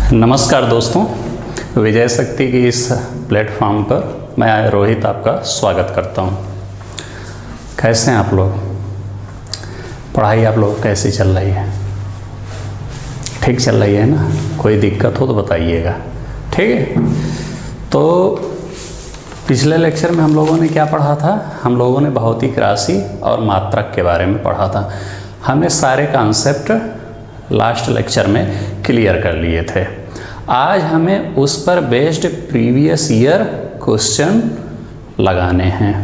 नमस्कार दोस्तों, विजय शक्ति की इस प्लेटफॉर्म पर मैं रोहित आपका स्वागत करता हूं। कैसे हैं आप लोग? पढ़ाई आप लोग कैसी चल रही है? ठीक चल रही है ना? कोई दिक्कत हो तो बताइएगा, ठीक है? तो पिछले लेक्चर में हम लोगों ने क्या पढ़ा था? हम लोगों ने भौतिक राशि और मात्रक के बारे में पढ़ा था। हमने सारे कॉन्सेप्ट लास्ट लेक्चर में क्लियर कर लिए थे। आज हमें उस पर बेस्ड प्रीवियस ईयर क्वेश्चन लगाने हैं,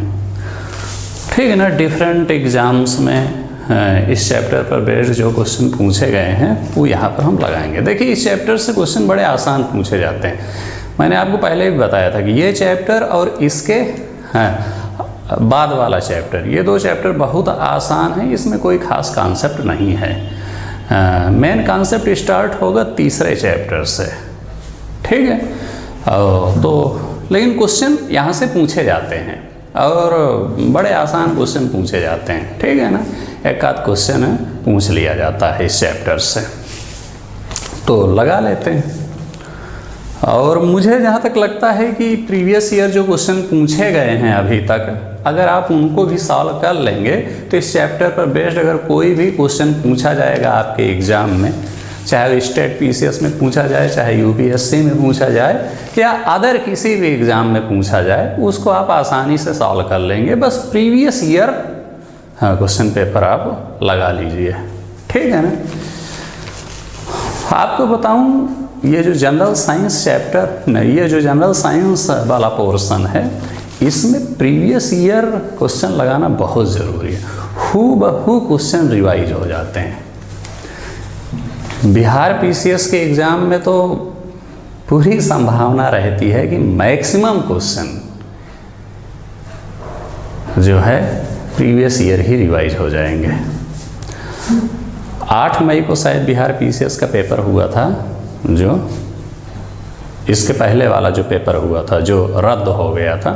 ठीक है ना? डिफरेंट एग्जाम्स में इस चैप्टर पर बेस्ड जो क्वेश्चन पूछे गए हैं वो यहाँ पर हम लगाएंगे। देखिए, इस चैप्टर से क्वेश्चन बड़े आसान पूछे जाते हैं। मैंने आपको पहले भी बताया था कि ये चैप्टर और इसके बाद वाला चैप्टर, ये दो चैप्टर बहुत आसान है, इसमें कोई खास कॉन्सेप्ट नहीं है। मेन कॉन्सेप्ट स्टार्ट होगा तीसरे चैप्टर से, ठीक है? तो लेकिन क्वेश्चन यहाँ से पूछे जाते हैं और बड़े आसान क्वेश्चन पूछे जाते हैं, ठीक है ना? एक आध क्वेश्चन पूछ लिया जाता है इस चैप्टर से, तो लगा लेते हैं। और मुझे जहाँ तक लगता है कि प्रीवियस ईयर जो क्वेश्चन पूछे गए हैं अभी तक, अगर आप उनको भी सॉल्व कर लेंगे तो इस चैप्टर पर बेस्ड अगर कोई भी क्वेश्चन पूछा जाएगा आपके एग्ज़ाम में, चाहे स्टेट पीसीएस में पूछा जाए, चाहे यूपीएससी में पूछा जाए, या अदर किसी भी एग्ज़ाम में पूछा जाए, उसको आप आसानी से सॉल्व कर लेंगे। बस प्रीवियस ईयर क्वेश्चन पेपर आप लगा लीजिए, ठीक है ना? आपको बताऊं, ये जो जनरल साइंस चैप्टर नहीं, ये जो जनरल साइंस वाला पोर्शन है, इसमें प्रीवियस ईयर क्वेश्चन लगाना बहुत ज़रूरी है। हूबहू क्वेश्चन रिवाइज हो जाते हैं। बिहार पीसीएस के एग्ज़ाम में तो पूरी संभावना रहती है कि मैक्सिमम क्वेश्चन जो है प्रीवियस ईयर ही रिवाइज हो जाएंगे। 8 मई को शायद बिहार पीसीएस का पेपर हुआ था, जो इसके पहले वाला जो पेपर हुआ था जो रद्द हो गया था,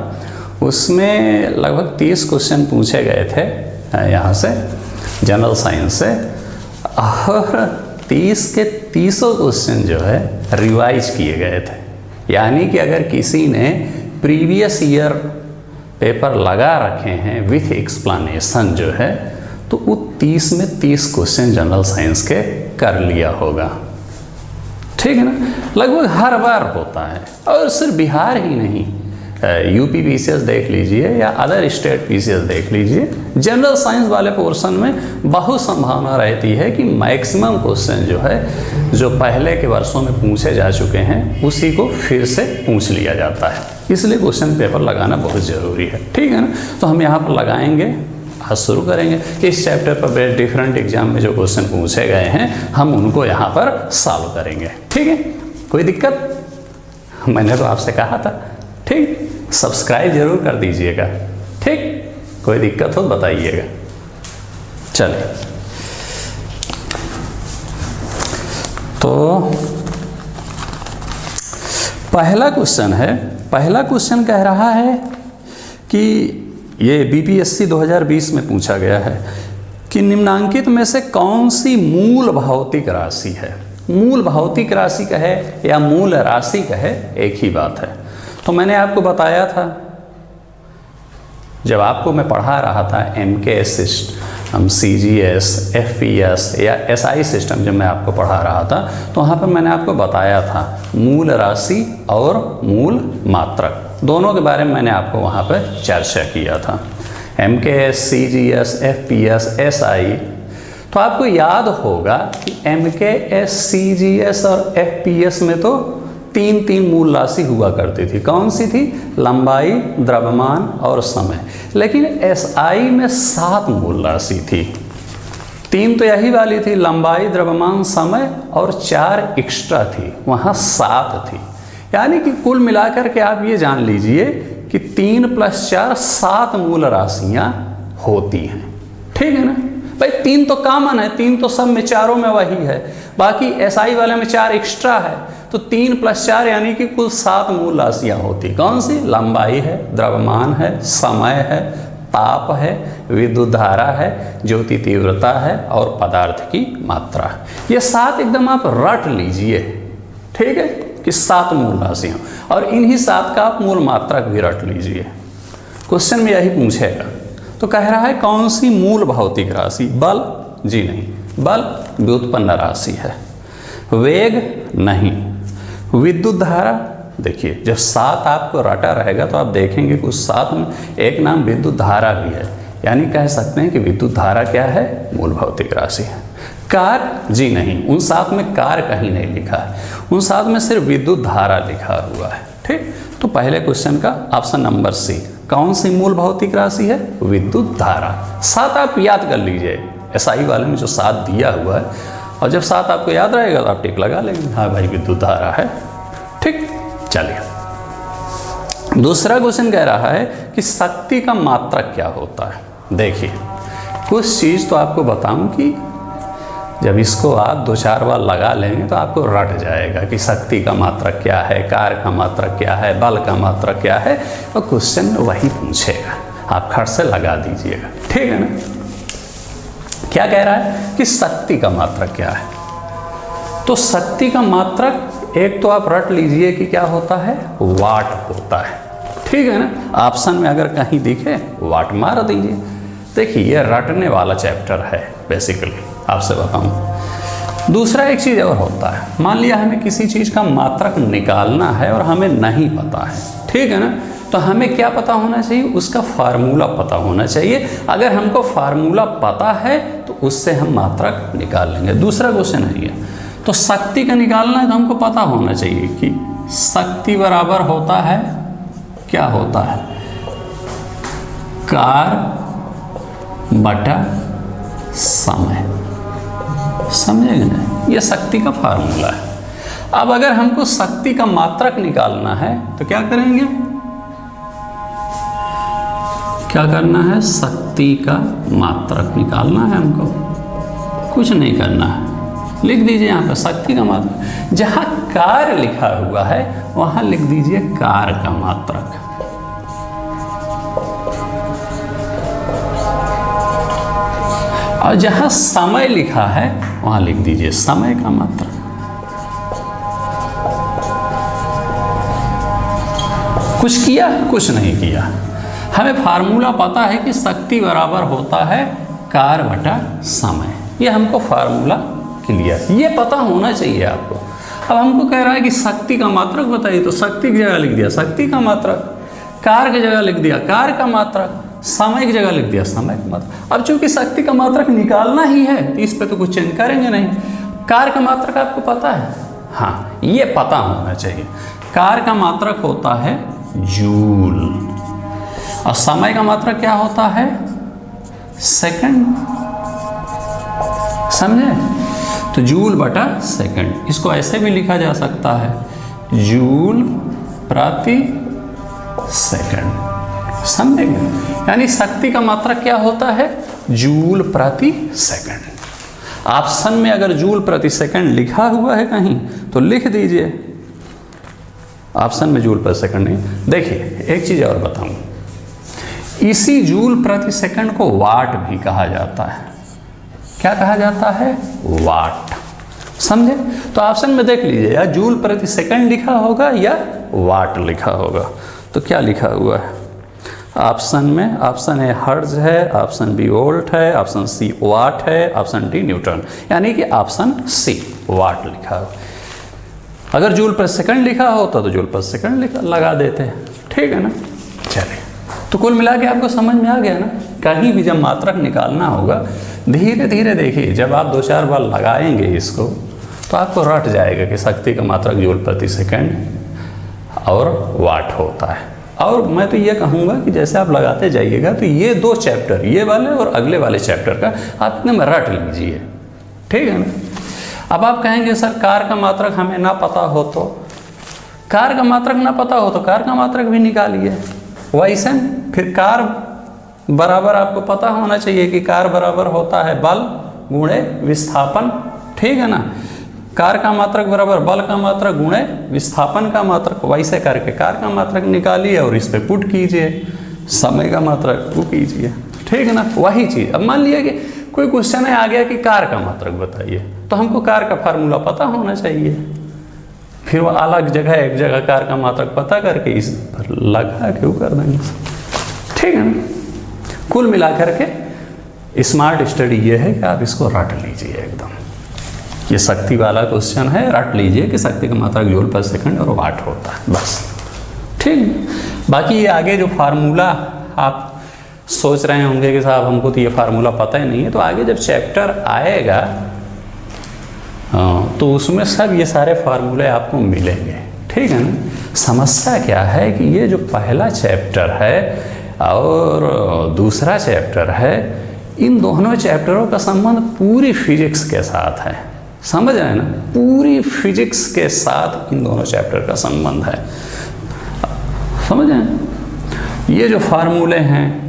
उसमें लगभग 30 क्वेश्चन पूछे गए थे यहाँ से जनरल साइंस से, और 30 के 30 क्वेश्चन जो है रिवाइज किए गए थे। यानी कि अगर किसी ने प्रीवियस ईयर पेपर लगा रखे हैं विथ एक्सप्लेनेशन जो है, तो वो 30 में 30 क्वेश्चन जनरल साइंस के कर लिया होगा, ठीक है ना? लगभग हर बार होता है। और सिर्फ बिहार ही नहीं, यूपी पीसीएस देख लीजिए या अदर स्टेट पीसीएस देख लीजिए, जनरल साइंस वाले पोर्शन में बहुत संभावना रहती है कि मैक्सिमम क्वेश्चन जो है, जो पहले के वर्षों में पूछे जा चुके हैं, उसी को फिर से पूछ लिया जाता है। इसलिए क्वेश्चन पेपर लगाना बहुत ज़रूरी है, ठीक है ना? तो हम यहाँ पर लगाएंगे, आज शुरू करेंगे। इस चैप्टर पर डिफरेंट एग्जाम में जो क्वेश्चन पूछे गए हैं, हम उनको यहाँ पर सॉल्व करेंगे, ठीक है? कोई दिक्कत? मैंने तो आपसे कहा था, ठीक? सब्सक्राइब जरूर कर दीजिएगा, ठीक? कोई दिक्कत हो बताइएगा। चलिए, तो पहला क्वेश्चन है। पहला क्वेश्चन कह रहा है कि ये बीपीएससी 2020 में पूछा गया है कि निम्नांकित में से कौन सी मूल भौतिक राशि है? मूल भौतिक राशि कहे या मूल राशि कहे, एक ही बात है। तो मैंने आपको बताया था, जब आपको मैं पढ़ा रहा था एमकेएस सिस्टम, सीजीएस, एफपीएस या एसआई सिस्टम, जब मैं आपको पढ़ा रहा था, तो वहाँ पर मैंने आपको बताया था मूल राशि और मूल मात्रक, दोनों के बारे में मैंने आपको वहाँ पर चर्चा किया था। MKS, CGS, FPS, SI. तो आपको याद होगा कि एमकेएस, सीजीएस और एफपीएस में तो 3 मूल राशि हुआ करती थी। कौन सी थी? लंबाई, द्रव्यमान और समय। लेकिन एसआई में 7 मूल राशि थी। 3 तो यही वाली थी, लंबाई, द्रव्यमान, समय, और 4 एक्स्ट्रा थी, वहाँ 7 थी। यानी कि कुल मिलाकर के आप ये जान लीजिए कि 3 + 4 7 मूल राशियाँ होती हैं, ठीक है ना? भाई 3 तो कॉमन है, 3 तो सब में, चारों में वही है। बाकी एसआई वाले में 4 एक्स्ट्रा है, तो 3 + 4 यानी कि कुल 7 मूल राशियाँ होती। कौन सी? लंबाई है, द्रव्यमान है, समय है, ताप है, विद्युत धारा है, ज्योति तीव्रता है और पदार्थ की मात्रा है। ये 7 एकदम आप रट लीजिए, ठीक है, कि 7 मूल राशियाँ, और इन्हीं 7 का आप मूल मात्रक भी रट लीजिए। क्वेश्चन में यही पूछेगा। तो कह रहा है कौन सी मूल भौतिक राशि? बल? जी नहीं, बल व्युत्पन्न राशि है। वेग? नहीं। विद्युत धारा? देखिए जब 7 आपको रटा रहेगा तो आप देखेंगे कि उस 7 में एक नाम विद्युत धारा भी है, यानी कह सकते हैं कि विद्युत धारा क्या है? मूल भौतिक राशि है। कार? जी नहीं, उन 7 में कार कहीं नहीं लिखा है, उन 7 में सिर्फ विद्युत धारा लिखा हुआ है। ठीक, तो पहले क्वेश्चन का ऑप्शन नंबर सी, कौन सी मूल भौतिक राशि है? विद्युत धारा। 7 आप याद कर लीजिए, एसआई वाले में जो 7 दिया हुआ है, और जब 7 आपको याद रहेगा तो आप टिक लगा लेंगे, हाँ भाई विद्युत धारा है। ठीक, चलिए दूसरा क्वेश्चन कह रहा है कि शक्ति का मात्रक क्या होता है? देखिए कुछ चीज़ तो आपको बताऊं कि जब इसको आप 2-4 बार लगा लेंगे तो आपको रट जाएगा कि शक्ति का मात्रक क्या है, कार्य का मात्रक क्या है, बल का मात्रक क्या है, और क्वेश्चन वही पूछेगा, आप खट से लगा दीजिएगा। ठीक है ना? क्या कह रहा है कि शक्ति का मात्रक क्या है? तो शक्ति का मात्रक एक तो आप रट लीजिए कि क्या होता है? वाट होता है। ठीक है ना? ऑप्शन में अगर कहीं दिखे वाट मार दीजिए। देखिए ये रटने वाला चैप्टर है बेसिकली, आपसे बताऊं। दूसरा एक चीज़ और होता है, मान लिया हमें किसी चीज़ का मात्रक निकालना है और हमें नहीं पता है, ठीक है ना? तो हमें क्या पता होना चाहिए? उसका फार्मूला पता होना चाहिए। अगर हमको फार्मूला पता है तो उससे हम मात्रक निकाल लेंगे। दूसरा क्वेश्चन है ये, तो शक्ति का निकालना है तो हमको पता होना चाहिए कि शक्ति बराबर होता है, क्या होता है? कार बटा समय। समझेंगे ना? ये शक्ति का फार्मूला है। अब अगर हमको शक्ति का मात्रक निकालना है तो क्या करेंगे? क्या करना है? शक्ति का मात्रक निकालना है हमको, कुछ नहीं करना है, लिख दीजिए यहाँ पर शक्ति का मात्रक। जहाँ कार्य लिखा हुआ है वहाँ लिख दीजिए कार्य का मात्रक। और जहाँ समय लिखा है वहाँ लिख दीजिए समय का मात्रक। कुछ किया? कुछ नहीं किया। हमें फार्मूला पता है कि शक्ति बराबर होता है कार्य बटा समय, ये हमको फार्मूला क्लियर, ये पता होना चाहिए आपको। अब हमको कह रहा है कि शक्ति का मात्रक बताइए, तो शक्ति की जगह लिख दिया शक्ति का मात्रक, कार्य की जगह लिख दिया कार्य का मात्रक, समय की जगह लिख दिया समय का मात्रक। अब चूंकि शक्ति का मात्रक निकालना ही है तो इस पर तो कुछ चेंज करेंगे नहीं। कार्य का मात्रक आपको पता है? हाँ, ये पता होना चाहिए। कार्य का मात्रक होता है जूल, और समय का मात्रक क्या होता है? सेकंड। समझे? तो जूल बटा सेकंड, इसको ऐसे भी लिखा जा सकता है जूल प्रति सेकंड। समझेंगे? यानी शक्ति का मात्रक क्या होता है? जूल प्रति सेकंड। ऑप्शन में अगर जूल प्रति सेकंड लिखा हुआ है कहीं तो लिख दीजिए, ऑप्शन में जूल प्रति सेकंड नहीं। देखिए एक चीज़ और बताऊं, इसी जूल प्रति सेकंड को वाट भी कहा जाता है। क्या कहा जाता है? वाट। समझे? तो ऑप्शन में देख लीजिए, या जूल प्रति सेकंड लिखा होगा या वाट लिखा होगा। तो क्या लिखा हुआ है ऑप्शन में? ऑप्शन ए हर्ट्ज है, ऑप्शन बी वोल्ट है, ऑप्शन सी वाट है, ऑप्शन डी न्यूटन, यानी कि ऑप्शन सी वाट लिखा हो। अगर जूल प्रति सेकंड लिखा होता तो जूल प्रति सेकंड लगा देते हैं। ठीक है ना? चलिए, तो कुल मिला के आपको समझ में आ गया ना? कहीं भी जब मात्रक निकालना होगा धीरे धीरे देखिए, जब आप 2-4 बार लगाएंगे इसको तो आपको रट जाएगा कि शक्ति का मात्रक जूल प्रति सेकंड और वाट होता है। और मैं तो ये कहूँगा कि जैसे आप लगाते जाइएगा तो ये 2 चैप्टर, ये वाले और अगले वाले चैप्टर का आप इतने में रट लीजिए। ठीक है ना? अब आप कहेंगे सर कार का मात्रक हमें ना पता हो, तो कार का मात्रक ना पता हो तो कार का मात्रक भी निकालिए। वैसे फिर कार बराबर आपको पता होना चाहिए कि कार बराबर होता है बल गुणे विस्थापन। ठीक है ना? कार का मात्रक बराबर बल का मात्रक गुणे विस्थापन का मात्रक। वैसे करके कार का मात्रक निकालिए और इस पे पुट कीजिए, समय का मात्रक वो कीजिए। ठीक है ना? वही चीज़। अब मान लिया कि कोई क्वेश्चन है आ गया कि कार का मात्रक बताइए, तो हमको कार का फार्मूला पता होना चाहिए। फिर वो अलग जगह एक जगह कार का मात्रक पता करके इस पर लगा के कर देंगे, ठीक है ना। कुल मिलाकर के स्मार्ट स्टडी ये है कि आप इसको रट लीजिए एकदम। ये शक्ति वाला क्वेश्चन है, रट लीजिए कि शक्ति का मात्रक जूल पर सेकंड और वाट होता है, बस, ठीक। बाकी ये आगे जो फार्मूला आप सोच रहे होंगे कि साहब हमको तो ये फार्मूला पता ही नहीं है, तो आगे जब चैप्टर आएगा तो उसमें सब ये सारे फार्मूले आपको मिलेंगे, ठीक है ना। समस्या क्या है कि ये जो पहला चैप्टर है और दूसरा चैप्टर है, इन दोनों चैप्टरों का संबंध पूरी फिजिक्स के साथ है, समझ रहे हैं ना, पूरी फिजिक्स के साथ इन दोनों चैप्टर का संबंध है, समझ रहे हैं। ये जो फार्मूले हैं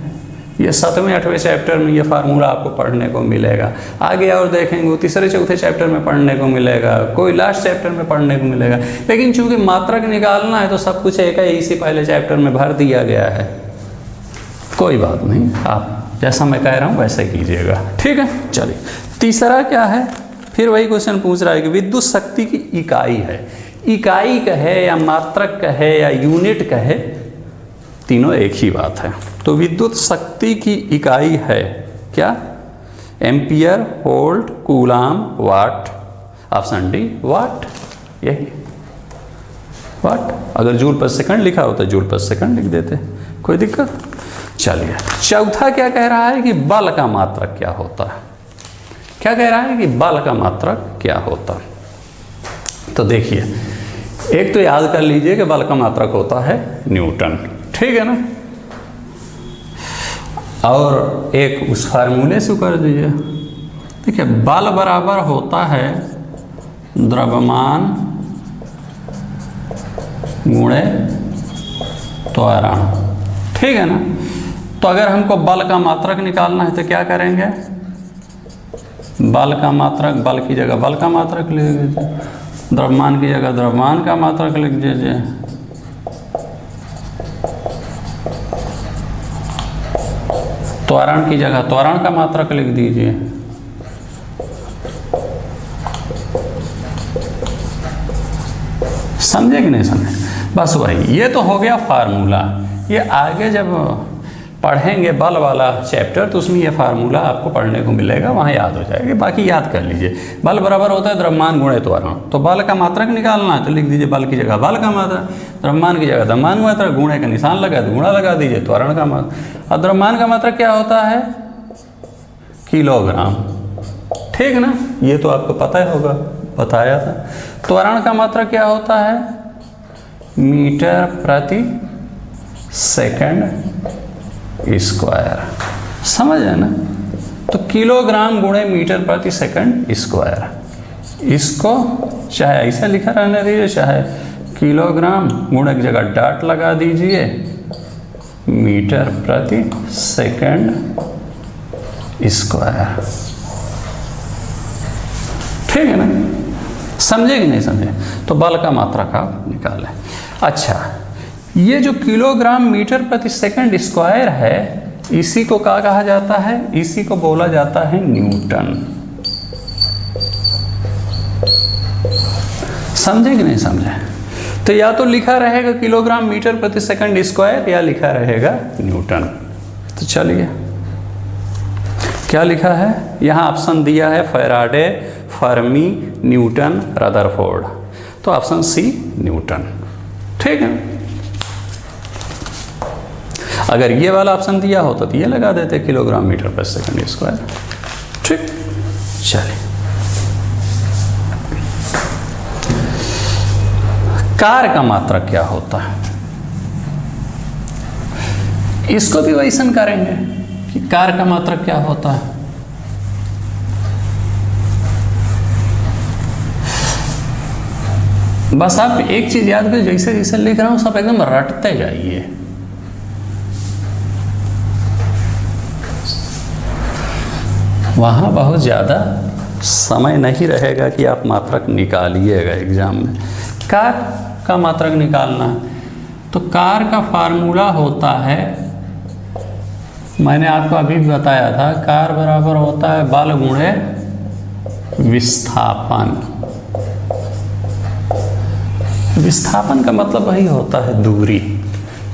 ये 7वें 8वें चैप्टर में ये फार्मूला आपको पढ़ने को मिलेगा, आगे और देखेंगे वो तीसरे चौथे चैप्टर में पढ़ने को मिलेगा, कोई लास्ट चैप्टर में पढ़ने को मिलेगा। लेकिन चूंकि मात्रक निकालना है तो सब कुछ एक ही इसी पहले चैप्टर में भर दिया गया है, कोई बात नहीं, आप जैसा मैं कह रहा हूँ वैसे कीजिएगा, ठीक है। चलिए तीसरा क्या है, फिर वही क्वेश्चन पूछ रहा है कि विद्युत शक्ति की इकाई है, इकाई कहे या मात्रक कहे या यूनिट कहे, तीनों एक ही बात है। तो विद्युत शक्ति की इकाई है क्या, एम्पियर, वोल्ट, कूलाम, वाट। ऑप्शन डी वाट, यही वाट। अगर जूल पर सेकंड लिखा होता है जूल पर सेकंड लिख देते, कोई दिक्कत। चलिए चौथा क्या कह रहा है कि बल का मात्रक क्या होता है, क्या कह रहा है कि बल का मात्रक क्या होता है। तो देखिए एक तो याद कर लीजिए कि बल का मात्रक होता है न्यूटन, ठीक है ना, और एक उस फार्मूले से कर दीजिए। देखिए बल बराबर होता है द्रव्यमान गुणे त्वरण, ठीक है ना। तो अगर हमको बल का मात्रक निकालना है तो क्या करेंगे, बल का मात्रक, बल की जगह बल का मात्रक लिख दीजिए, द्रव्यमान की जगह द्रव्यमान का मात्रक लिख दीजिए, त्वरण की जगह त्वरण का मात्रक लिख दीजिए। समझे कि नहीं समझे, बस वही, ये तो हो गया फार्मूला। ये आगे जब पढ़ेंगे बल वाला चैप्टर तो उसमें ये फार्मूला आपको पढ़ने को मिलेगा, वहाँ याद हो जाएगा। बाकी याद कर लीजिए, बल बराबर होता है द्रव्यमान गुणे त्वरण। तो बल का मात्रक निकालना है तो लिख दीजिए बल की जगह बल का मात्रक, द्रव्यमान की जगह द्रव्यमान मात्रक, गुणे का निशान लगा तो गुणा लगा दीजिए त्वरण का मात्रक। और द्रव्यमान का मात्रक क्या होता है, किलोग्राम, ठीक ना, ये तो आपको पता ही होगा, बताया था। त्वरण का मात्रक क्या होता है, मीटर प्रति सेकंड स्क्वायर, समझ है ना। तो किलोग्राम गुणे मीटर प्रति सेकंड स्क्वायर, इसको चाहे ऐसा लिखा रहने दीजिए, चाहे किलोग्राम गुणे की जगह डॉट लगा दीजिए, मीटर प्रति सेकंड स्क्वायर, ठीक है ना। समझे कि नहीं समझे, तो बल का मात्रक आप निकालें। अच्छा, ये जो किलोग्राम मीटर प्रति सेकंड स्क्वायर है, इसी को क्या कहा जाता है, इसी को बोला जाता है न्यूटन। समझे कि नहीं समझे, तो या तो लिखा रहेगा किलोग्राम मीटर प्रति सेकंड स्क्वायर या लिखा रहेगा न्यूटन। तो चलिए क्या लिखा है, यहाँ ऑप्शन दिया है फैराडे, फर्मी, न्यूटन, रदरफोर्ड। तो ऑप्शन सी न्यूटन, ठीक है। अगर ये वाला ऑप्शन दिया होता तो ये लगा देते किलोग्राम मीटर पर सेकंड स्क्वायर, ठीक। चलिए कार का मात्रक क्या होता है, इसको भी वैसन करेंगे कि कार का मात्रक क्या होता है। बस आप एक चीज याद करिए, जैसे जैसे लिख रहा हूं सब एकदम रटते जाइए। वहाँ बहुत ज़्यादा समय नहीं रहेगा कि आप मात्रक निकालिएगा एग्जाम में। कार का मात्रक निकालना है तो कार का फार्मूला होता है, मैंने आपको अभी भी बताया था, कार बराबर होता है बल गुणे विस्थापन। विस्थापन का मतलब वही होता है दूरी,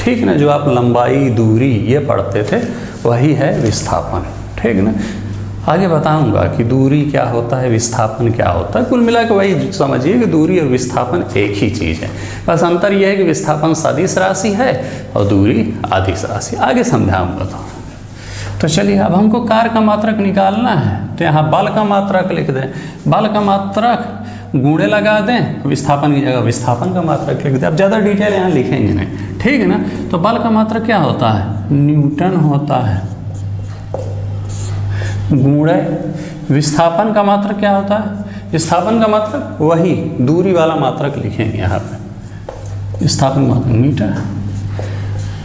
ठीक ना, जो आप लंबाई दूरी ये पढ़ते थे वही है विस्थापन, ठीक ना। आगे बताऊंगा कि दूरी क्या होता है, विस्थापन क्या होता है। कुल मिलाकर वही समझिए कि दूरी और विस्थापन एक ही चीज़ है, बस अंतर यह है कि विस्थापन सदिश राशि है और दूरी अदिश राशि। आगे समझाऊंगा। तो चलिए अब हमको कार्य का मात्रक निकालना है, तो यहाँ बल का मात्रक लिख दें, बल का मात्रक गुणे लगा दें, विस्थापन की जगह विस्थापन का मात्रक लिख दें। अब ज़्यादा डिटेल यहाँ लिखेंगे नहीं, ठीक है ना। तो बल का मात्रक क्या होता है, न्यूटन होता है, गुणे विस्थापन का मात्रक क्या होता है, विस्थापन का मात्रक वही दूरी वाला मात्रक लिखेंगे यहाँ पे, विस्थापन मात्रक मीटर।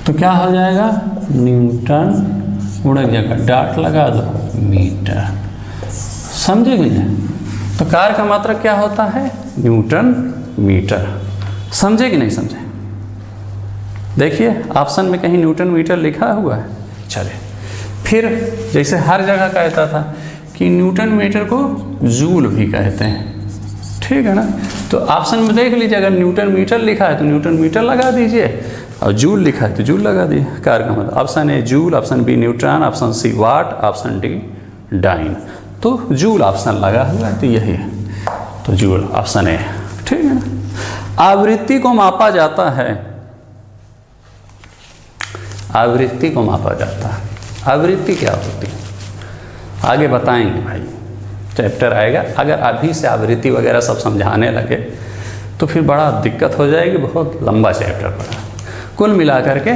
तो क्या हो जाएगा, न्यूटन गुणे की जगह डॉट लगा दो मीटर, समझे कि नहीं। तो कार्य का मात्रक क्या होता है, न्यूटन मीटर, समझे कि नहीं समझे। देखिए ऑप्शन में कहीं न्यूटन मीटर लिखा हुआ है। चले फिर जैसे हर जगह कहता था कि न्यूटन मीटर को जूल भी कहते हैं, ठीक है ना। तो ऑप्शन में देख लीजिए, अगर न्यूटन मीटर लिखा है तो न्यूटन मीटर लगा दीजिए, और जूल लिखा है तो जूल लगा दिए। कार्य का मतलब option A joule, option B neutron, option C watt, option D dyne. तो जूल ऑप्शन लगा हुआ है तो यही है, तो जूल ऑप्शन ए, ठीक है ना। आवृत्ति को मापा जाता है, आवृत्ति को मापा जाता है, आवृत्ति क्या होती है आगे बताएंगे भाई, चैप्टर आएगा। अगर अभी से आवृत्ति वगैरह सब समझाने लगे तो फिर बड़ा दिक्कत हो जाएगी, बहुत लंबा चैप्टर पड़ा। कुल मिलाकर के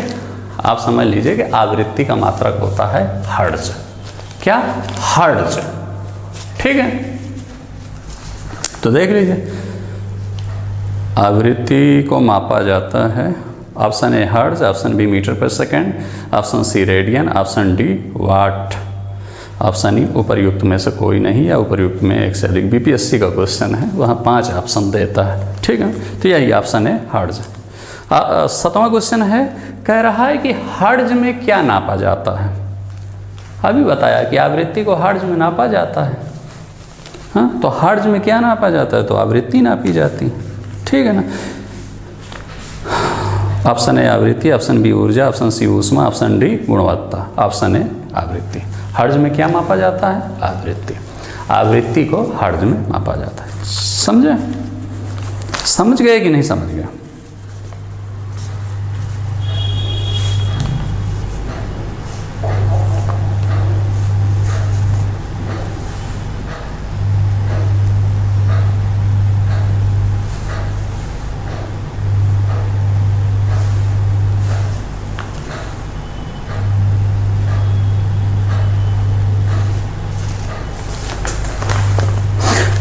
आप समझ लीजिए कि आवृत्ति का मात्रक होता है हर्ट्ज। क्या, हर्ट्ज, ठीक है। तो देख लीजिए आवृत्ति को मापा जाता है, option A hertz, option B metre पर second, option C radian, option D watt, option E उपर्युक्त में से कोई नहीं, या उपर्युक्त में एक से अधिक। बीपीएससी का क्वेश्चन है, वहाँ 5 ऑप्शन देता है, ठीक है। तो यही ऑप्शन है हर्ट्ज। 7वां क्वेश्चन है, कह रहा है कि हर्ट्ज में क्या नापा जाता है। अभी बताया कि आवृत्ति को हर्ट्ज में नापा जाता है, हाँ। तो हर्ट्ज में क्या नापा जाता है, तो आवृत्ति नापी जाती है, ठीक है ना। ऑप्शन ए आवृत्ति, ऑप्शन बी ऊर्जा, ऑप्शन सी ऊष्मा, ऑप्शन डी गुणवत्ता, ऑप्शन ए आवृत्ति। हर्ट्ज में क्या मापा जाता है, आवृत्ति। आवृत्ति को हर्ट्ज में मापा जाता है, समझे, समझ गए कि नहीं समझ गए।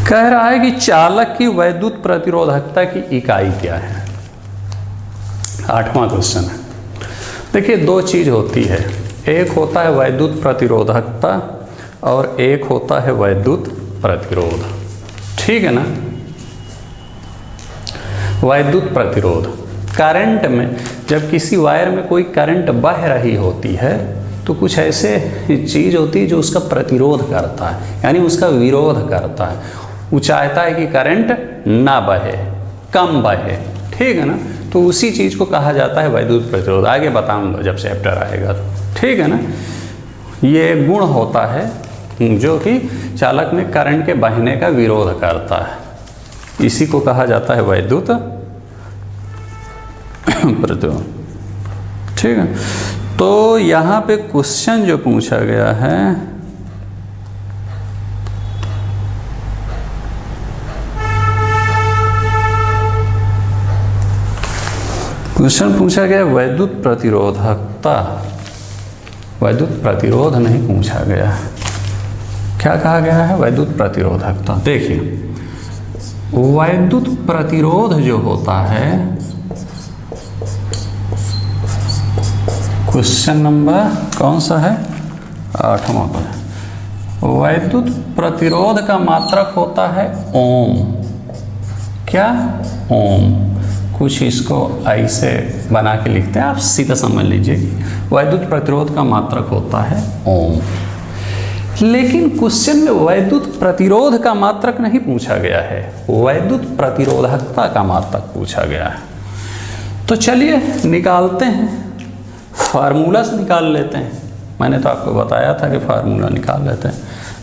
कह रहा है कि चालक की वैद्युत प्रतिरोधकता की इकाई क्या है। 8वां क्वेश्चन है। देखिए 2 चीज़ होती है, एक होता है वैद्युत प्रतिरोधकता और एक होता है वैद्युत प्रतिरोध, ठीक है ना। वैद्युत प्रतिरोध, करंट में जब किसी वायर में कोई करंट बह रही होती है तो कुछ ऐसे चीज़ होती है जो उसका प्रतिरोध करता है, यानी उसका विरोध करता है। वो चाहता है कि करंट ना बहे, कम बहे, ठीक है ना। तो उसी चीज़ को कहा जाता है वैद्युत प्रतिरोध। आगे बताऊंगा जब चैप्टर आएगा, ठीक है ना। ये गुण होता है जो कि चालक में करंट के बहने का विरोध करता है, इसी को कहा जाता है वैद्युत प्रतिरोध, ठीक है। तो यहाँ पे क्वेश्चन जो पूछा गया है, क्वेश्चन पूछा गया वैद्युत प्रतिरोधकता, वैद्युत प्रतिरोध नहीं पूछा गया, क्या कहा गया है, वैद्युत प्रतिरोधकता। देखिए वैद्युत प्रतिरोध जो होता है, क्वेश्चन नंबर कौन सा है, 8वां पर। वैद्युत प्रतिरोध का मात्रक होता है ओम। क्या, ओम। कुछ इसको ऐसे बना के लिखते हैं, आप सीधा समझ लीजिए। वैद्युत प्रतिरोध का मात्रक होता है ओम। लेकिन क्वेश्चन में वैद्युत प्रतिरोध का मात्रक नहीं पूछा गया है, वैद्युत प्रतिरोधकता का मात्रक पूछा गया है। तो चलिए निकालते हैं, फार्मूला से निकाल लेते हैं। मैंने तो आपको बताया था कि फार्मूला निकाल लेते हैं।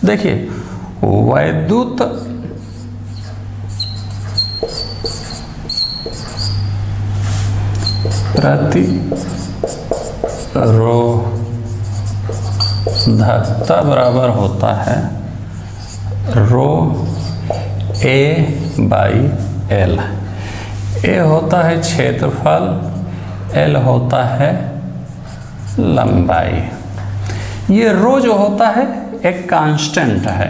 देखिए वैद्युत प्रतिरोधकता बराबर होता है रो ए बाई एल। ए होता है क्षेत्रफल, एल होता है लंबाई। ये रो जो होता है एक कांस्टेंट है,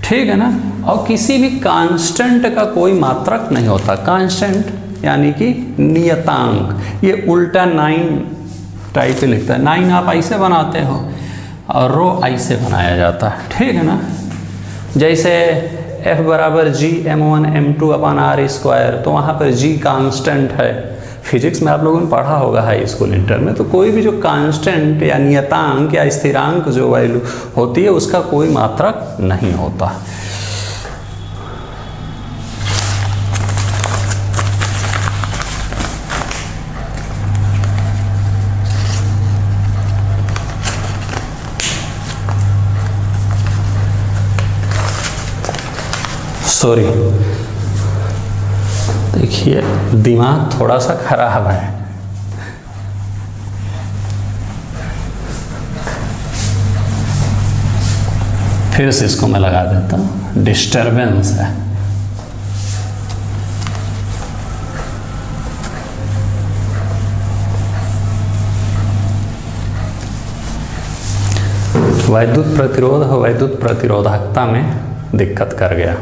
ठीक है ना। और किसी भी कांस्टेंट का कोई मात्रक नहीं होता। कांस्टेंट यानी कि नियतांक, ये उल्टा 9 टाइप से लिखता है। 9 आप ऐसे बनाते हो और रो ऐसे बनाया जाता है, ठीक है ना। जैसे F बराबर G m1 m2 अपन r स्क्वायर, तो वहाँ पर G कांस्टेंट है। फिजिक्स में आप लोगों ने पढ़ा होगा हाई स्कूल इंटर में। तो कोई भी जो कांस्टेंट या नियतांक या स्थिरांक जो वैल्यू होती है उसका कोई मात्रक नहीं होता। सॉरी, देखिए दिमाग थोड़ा सा खराब है। फिर से इसको मैं लगा देता हूँ, डिस्टरबेंस है। वैद्युत प्रतिरोध और वैद्युत प्रतिरोधकता में दिक्कत कर गया।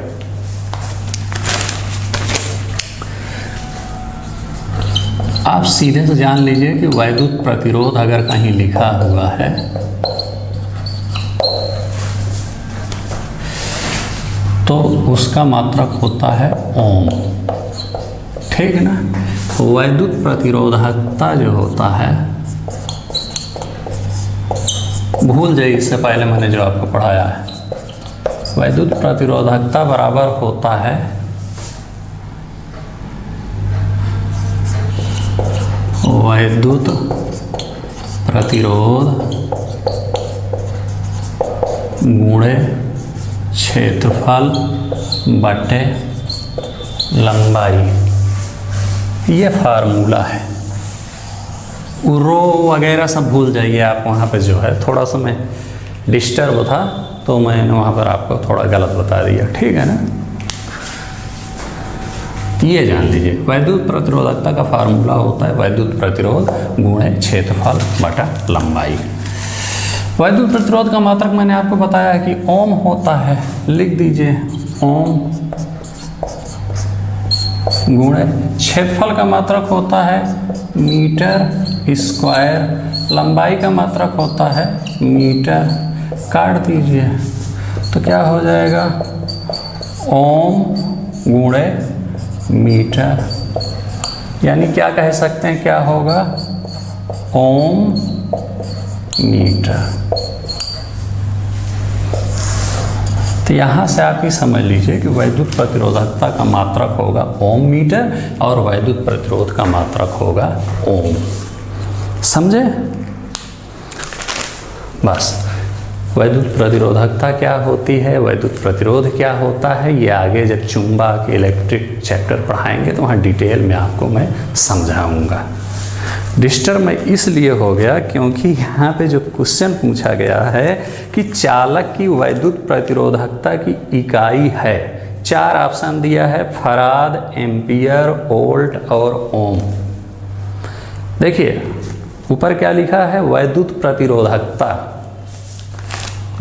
आप सीधे से जान लीजिए कि वैद्युत प्रतिरोध अगर कहीं लिखा हुआ है तो उसका मात्रक होता है ओम, ठीक है ना। वैद्युत प्रतिरोधकता जो होता है, भूल जाइए, इससे पहले मैंने जो आपको पढ़ाया है, वैद्युत प्रतिरोधकता बराबर होता है वैद्युत प्रतिरोध गुणे क्षेत्रफल बटे लंबाई। ये फार्मूला है। रो वगैरह सब भूल जाइए आप। वहाँ पे जो है थोड़ा सा मैं डिस्टर्ब था तो मैंने वहाँ पर आपको थोड़ा गलत बता दिया, ठीक है ना। ये जान लीजिए वैद्युत प्रतिरोधकता का फार्मूला होता है वैद्युत प्रतिरोध गुणे क्षेत्रफल बटा लंबाई। वैद्युत प्रतिरोध का मात्रक मैंने आपको बताया है कि ओम होता है, लिख दीजिए ओम, गुणे क्षेत्रफल का मात्रक होता है मीटर स्क्वायर, लंबाई का मात्रक होता है मीटर। काट दीजिए तो क्या हो जाएगा, ओम गुणे मीटर, यानी क्या कह सकते हैं, क्या होगा, ओम मीटर। तो यहाँ से आप ही समझ लीजिए कि वैद्युत प्रतिरोधकता का मात्रक होगा ओम मीटर और वैद्युत प्रतिरोध का मात्रक होगा ओम। समझे? बस। वैद्युत प्रतिरोधकता क्या होती है, वैद्युत प्रतिरोध क्या होता है, ये आगे जब चुंबक इलेक्ट्रिक चैप्टर पढ़ाएंगे तो वहाँ डिटेल में आपको मैं समझाऊंगा। डिस्टर्ब में इसलिए हो गया क्योंकि यहाँ पे जो क्वेश्चन पूछा गया है कि चालक की वैद्युत प्रतिरोधकता की इकाई है, 4 ऑप्शन दिया है, फराद, एम्पियर, वोल्ट और ओम। देखिए ऊपर क्या लिखा है, वैद्युत प्रतिरोधकता।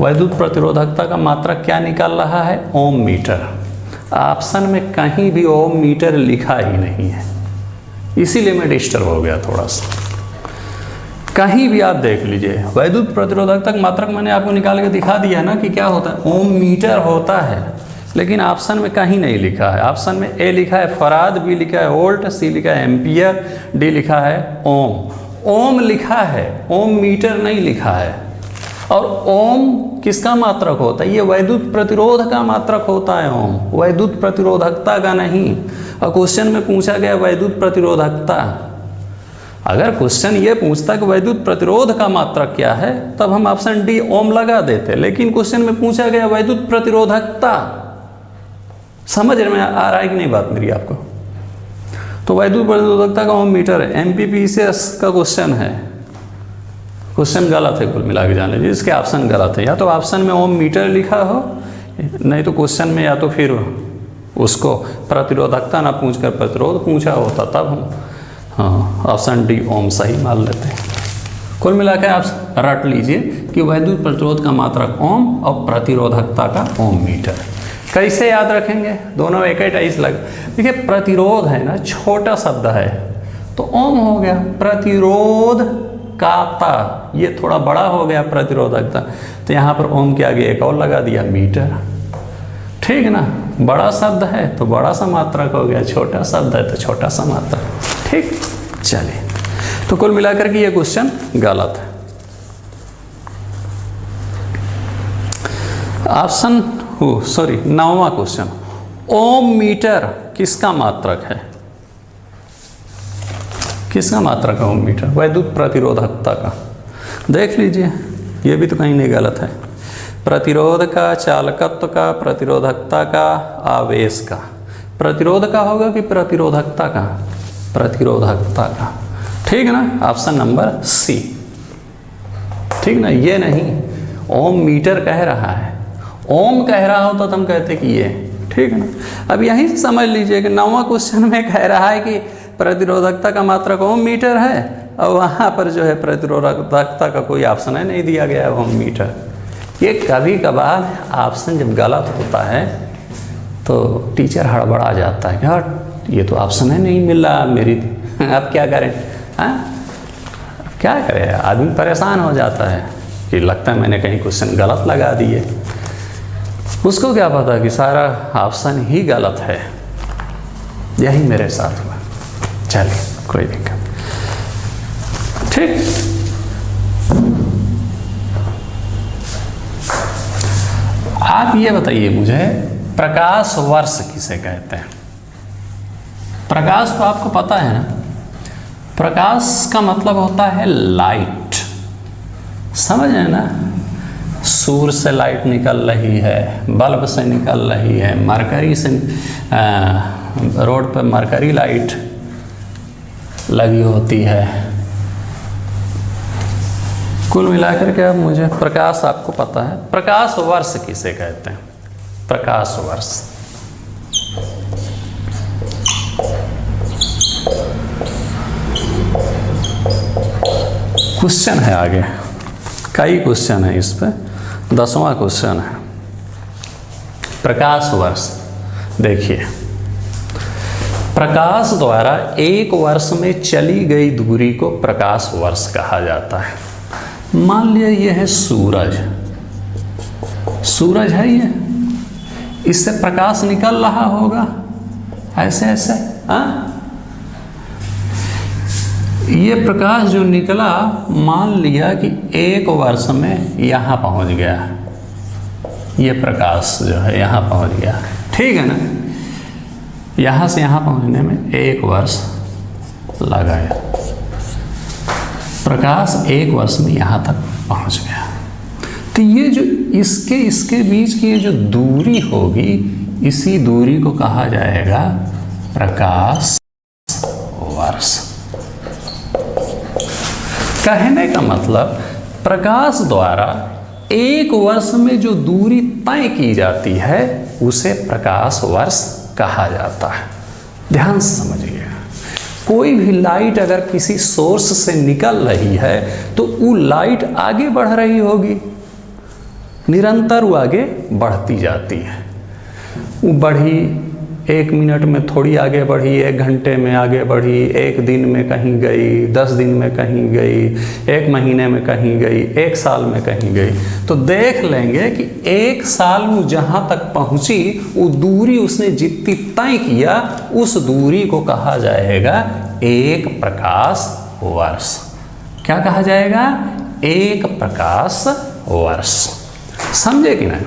वैद्युत प्रतिरोधकता का मात्रक क्या निकाल रहा है, ओम मीटर। ऑप्शन में कहीं भी ओम मीटर लिखा ही नहीं है, इसीलिए मैं डिस्टर्ब हो गया थोड़ा सा। कहीं भी आप देख लीजिए वैद्युत प्रतिरोधकता का मात्रक मैंने आपको निकाल के दिखा दिया ना कि क्या होता है, ओम मीटर होता है, लेकिन ऑप्शन में कहीं नहीं लिखा है। ऑप्शन में ए लिखा है फराद, बी लिखा है वोल्ट, सी लिखा है एम्पियर, डी लिखा है ओम। ओम लिखा है, ओम मीटर नहीं लिखा है। और ओम किसका मात्रक होता है? ये वैद्युत प्रतिरोध का मात्रक होता है ओम, वैद्युत प्रतिरोधकता का नहीं। और क्वेश्चन में पूछा गया वैद्युत प्रतिरोधकता। अगर क्वेश्चन ये पूछता कि वैद्युत प्रतिरोध का मात्रक क्या है, तब हम ऑप्शन डी ओम लगा देते, लेकिन क्वेश्चन में पूछा गया वैद्युत प्रतिरोधकता। समझ में आ रहा है कि नहीं बात मेरी आपको? तो वैद्युत प्रतिरोधकता का ओम मीटर है। एमपीपीसीएस का क्वेश्चन है, क्वेश्चन गलत है कुल मिला के जान लीजिए, इसके ऑप्शन गलत है। या तो ऑप्शन में ओम मीटर लिखा हो, नहीं तो क्वेश्चन में या तो फिर उसको प्रतिरोधकता ना पूछ कर प्रतिरोध पूछा होता, तब हम हाँ ऑप्शन डी ओम सही मान लेते हैं। कुल मिलाकर आप रट लीजिए कि वैद्युत प्रतिरोध का मात्रक ओम और प्रतिरोधकता का ओम मीटर। कैसे याद रखेंगे? दोनों एक ही टाइस लग। देखिए प्रतिरोध है ना, छोटा शब्द है तो ओम हो गया, प्रतिरोध काता ये थोड़ा बड़ा हो गया प्रतिरोधकता, तो यहाँ पर ओम के आगे एक और लगा दिया मीटर। ठीक ना, बड़ा शब्द है तो बड़ा सा मात्रक हो गया, छोटा शब्द है तो छोटा सा मात्रक। ठीक, चलिए तो कुल मिलाकर के ये क्वेश्चन गलत है। ऑप्शन सॉरी 9वां क्वेश्चन, ओम मीटर किसका मात्रक है? किसका मात्रक है ओम मीटर? वैद्युत प्रतिरोधकता का। देख लीजिए, ये भी तो कहीं नहीं गलत है। प्रतिरोध का, चालकत्व का, प्रतिरोधकता का, आवेश का। प्रतिरोध का होगा कि प्रतिरोधकता का? प्रतिरोधकता का। ठीक ना, ऑप्शन नंबर सी। ठीक ना, ये नहीं ओम मीटर कह रहा है, ओम कह रहा होता तो हम कहते कि ये। ठीक है ना, अब यहीं से समझ लीजिए कि 9वां क्वेश्चन में कह रहा है कि प्रतिरोधकता का मात्रक ओम मीटर है, और वहाँ पर जो है प्रतिरोधकता का कोई ऑप्शन है नहीं दिया गया है ओम मीटर। ये कभी कभार ऑप्शन जब गलत होता है तो टीचर हड़बड़ा जाता है कि हाँ ये तो ऑप्शन है नहीं मिल रहा मेरी, अब क्या करें? हाँ क्या करें, आदमी परेशान हो जाता है कि लगता है मैंने कहीं क्वेश्चन गलत लगा दिए। उसको क्या पता कि सारा ऑप्शन ही गलत है। यही मेरे साथ हुआ। चलिए कोई दिक्कत। ठीक, आप ये बताइए मुझे, प्रकाश वर्ष किसे कहते हैं? प्रकाश तो आपको पता है ना, प्रकाश का मतलब होता है लाइट। समझ है ना, सूर्य से लाइट निकल रही है, बल्ब से निकल रही है, मरकरी से रोड पर मरकरी लाइट लगी होती है। कुल मिलाकर के अब मुझे प्रकाश आपको पता है। प्रकाश वर्ष किसे कहते हैं? प्रकाश वर्ष। क्वेश्चन है आगे, कई क्वेश्चन है इस पे, 10वां क्वेश्चन है प्रकाश वर्ष। देखिए, प्रकाश द्वारा एक वर्ष में चली गई दूरी को प्रकाश वर्ष कहा जाता है। मान लिया ये है सूरज, सूरज है ये, इससे प्रकाश निकल रहा होगा ऐसे ऐसे। हाँ, ये प्रकाश जो निकला, मान लिया कि एक वर्ष में यहाँ पहुँच गया, ये प्रकाश जो है यहाँ पहुँच गया। ठीक है ना, यहाँ से यहाँ पहुँचने में एक वर्ष लगा, प्रकाश एक वर्ष में यहाँ तक पहुँच गया। तो ये जो इसके बीच की ये जो दूरी होगी, इसी दूरी को कहा जाएगा प्रकाश वर्ष। कहने का मतलब, प्रकाश द्वारा एक वर्ष में जो दूरी तय की जाती है उसे प्रकाश वर्ष कहा जाता है। ध्यान से समझिए, कोई भी लाइट अगर किसी सोर्स से निकल रही है तो वो लाइट आगे बढ़ रही होगी, निरंतर वो आगे बढ़ती जाती है। वो बढ़ी, 1 मिनट में थोड़ी आगे बढ़ी, 1 घंटे में आगे बढ़ी, 1 दिन में कहीं गई, 10 दिन में कहीं गई, 1 महीने में कहीं गई, 1 साल में कहीं गई। तो देख लेंगे कि 1 साल में जहाँ तक पहुँची, वो दूरी उसने जितनी तय किया, उस दूरी को कहा जाएगा एक प्रकाश वर्ष। क्या कहा जाएगा? एक प्रकाश वर्ष। समझे कि नहीं?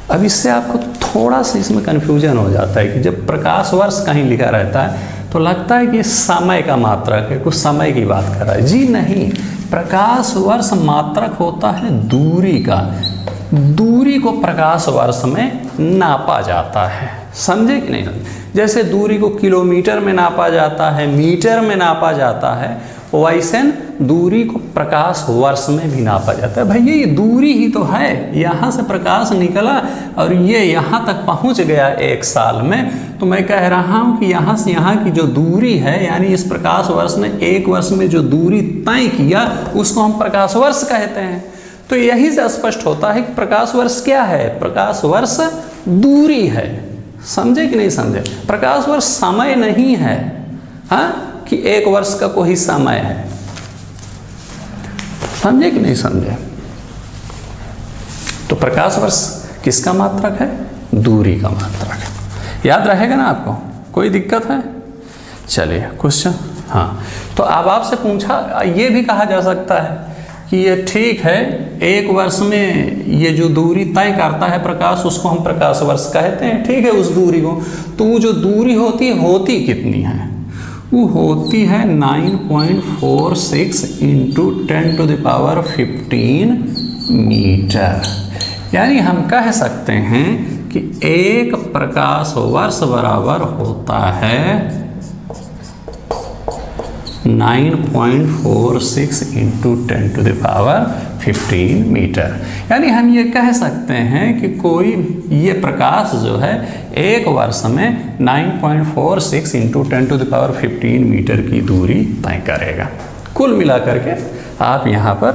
अब इससे आपको थोड़ा सा इसमें कन्फ्यूजन हो जाता है कि जब प्रकाश वर्ष कहीं लिखा रहता है तो लगता है कि समय का मात्रक है, कुछ समय की बात कर रहा है। जी नहीं, प्रकाश वर्ष मात्रक होता है दूरी का। दूरी को प्रकाश वर्ष में नापा जाता है। समझे कि नहीं? जैसे दूरी को किलोमीटर में नापा जाता है, मीटर में नापा जाता है, वैसे दूरी को प्रकाश वर्ष में भी नापा जाता है। भैया ये दूरी ही तो है, यहाँ से प्रकाश निकला और ये यहाँ तक पहुँच गया 1 साल में, तो मैं कह रहा हूँ कि यहाँ से यहाँ की जो दूरी है, यानी इस प्रकाश वर्ष ने 1 वर्ष में जो दूरी तय किया उसको हम प्रकाश वर्ष कहते हैं। तो यही से स्पष्ट होता है कि प्रकाश वर्ष क्या है? प्रकाश वर्ष दूरी है। समझे कि नहीं समझे? प्रकाश वर्ष समय नहीं है, हाँ, कि 1 वर्ष का कोई समय है। समझे कि नहीं समझे? तो प्रकाश वर्ष किसका मात्रक है? दूरी का मात्रक है। याद रहेगा ना आपको? कोई दिक्कत है? चलिए क्वेश्चन। हाँ, तो अब आपसे पूछा, ये भी कहा जा सकता है कि ये ठीक है, 1 वर्ष में ये जो दूरी तय करता है प्रकाश, उसको हम प्रकाश वर्ष कहते हैं। ठीक है, उस दूरी को, तो वो जो दूरी होती कितनी है? वो होती है 9.46 इंटू 10⁻15 मीटर। यानी हम कह सकते हैं कि 1 प्रकाश वर्ष बराबर होता है 9.46 इंटू 10⁻15 मीटर। यानी हम ये कह सकते हैं कि कोई ये प्रकाश जो है 1 वर्ष में 9.46 इंटू 10⁻15 मीटर की दूरी तय करेगा। कुल मिलाकर के आप यहाँ पर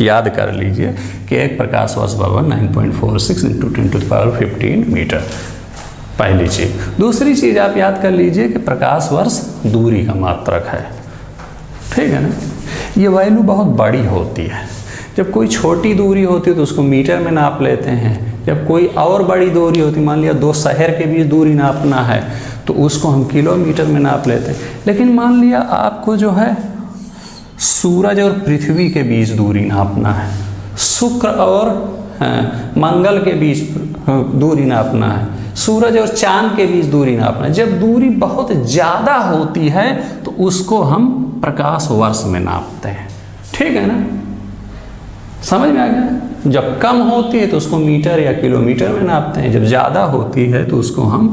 याद कर लीजिए कि 1 प्रकाश वर्ष बराबर 9.46 इंटू 10⁻15 मीटर। पहली चीज़। दूसरी चीज़ आप याद कर लीजिए कि प्रकाश वर्ष दूरी का मात्रक है। ठीक है ना? ये वैल्यू बहुत बड़ी होती है। जब कोई छोटी दूरी होती है तो उसको मीटर में नाप लेते हैं। जब कोई और बड़ी दूरी होती, मान लिया 2 शहर के बीच दूरी नापना है, तो उसको हम किलोमीटर में नाप लेते हैं। लेकिन मान लिया आपको जो है सूरज और पृथ्वी के बीच दूरी नापना है, शुक्र और मंगल के बीच दूरी नापना है, सूरज और चांद के बीच दूरी नापना है। जब दूरी बहुत ज़्यादा होती है तो उसको हम प्रकाश वर्ष में नापते हैं। ठीक है ना? समझ में आ गया? जब कम होती है तो उसको मीटर या किलोमीटर में नापते हैं, जब ज़्यादा होती है तो उसको हम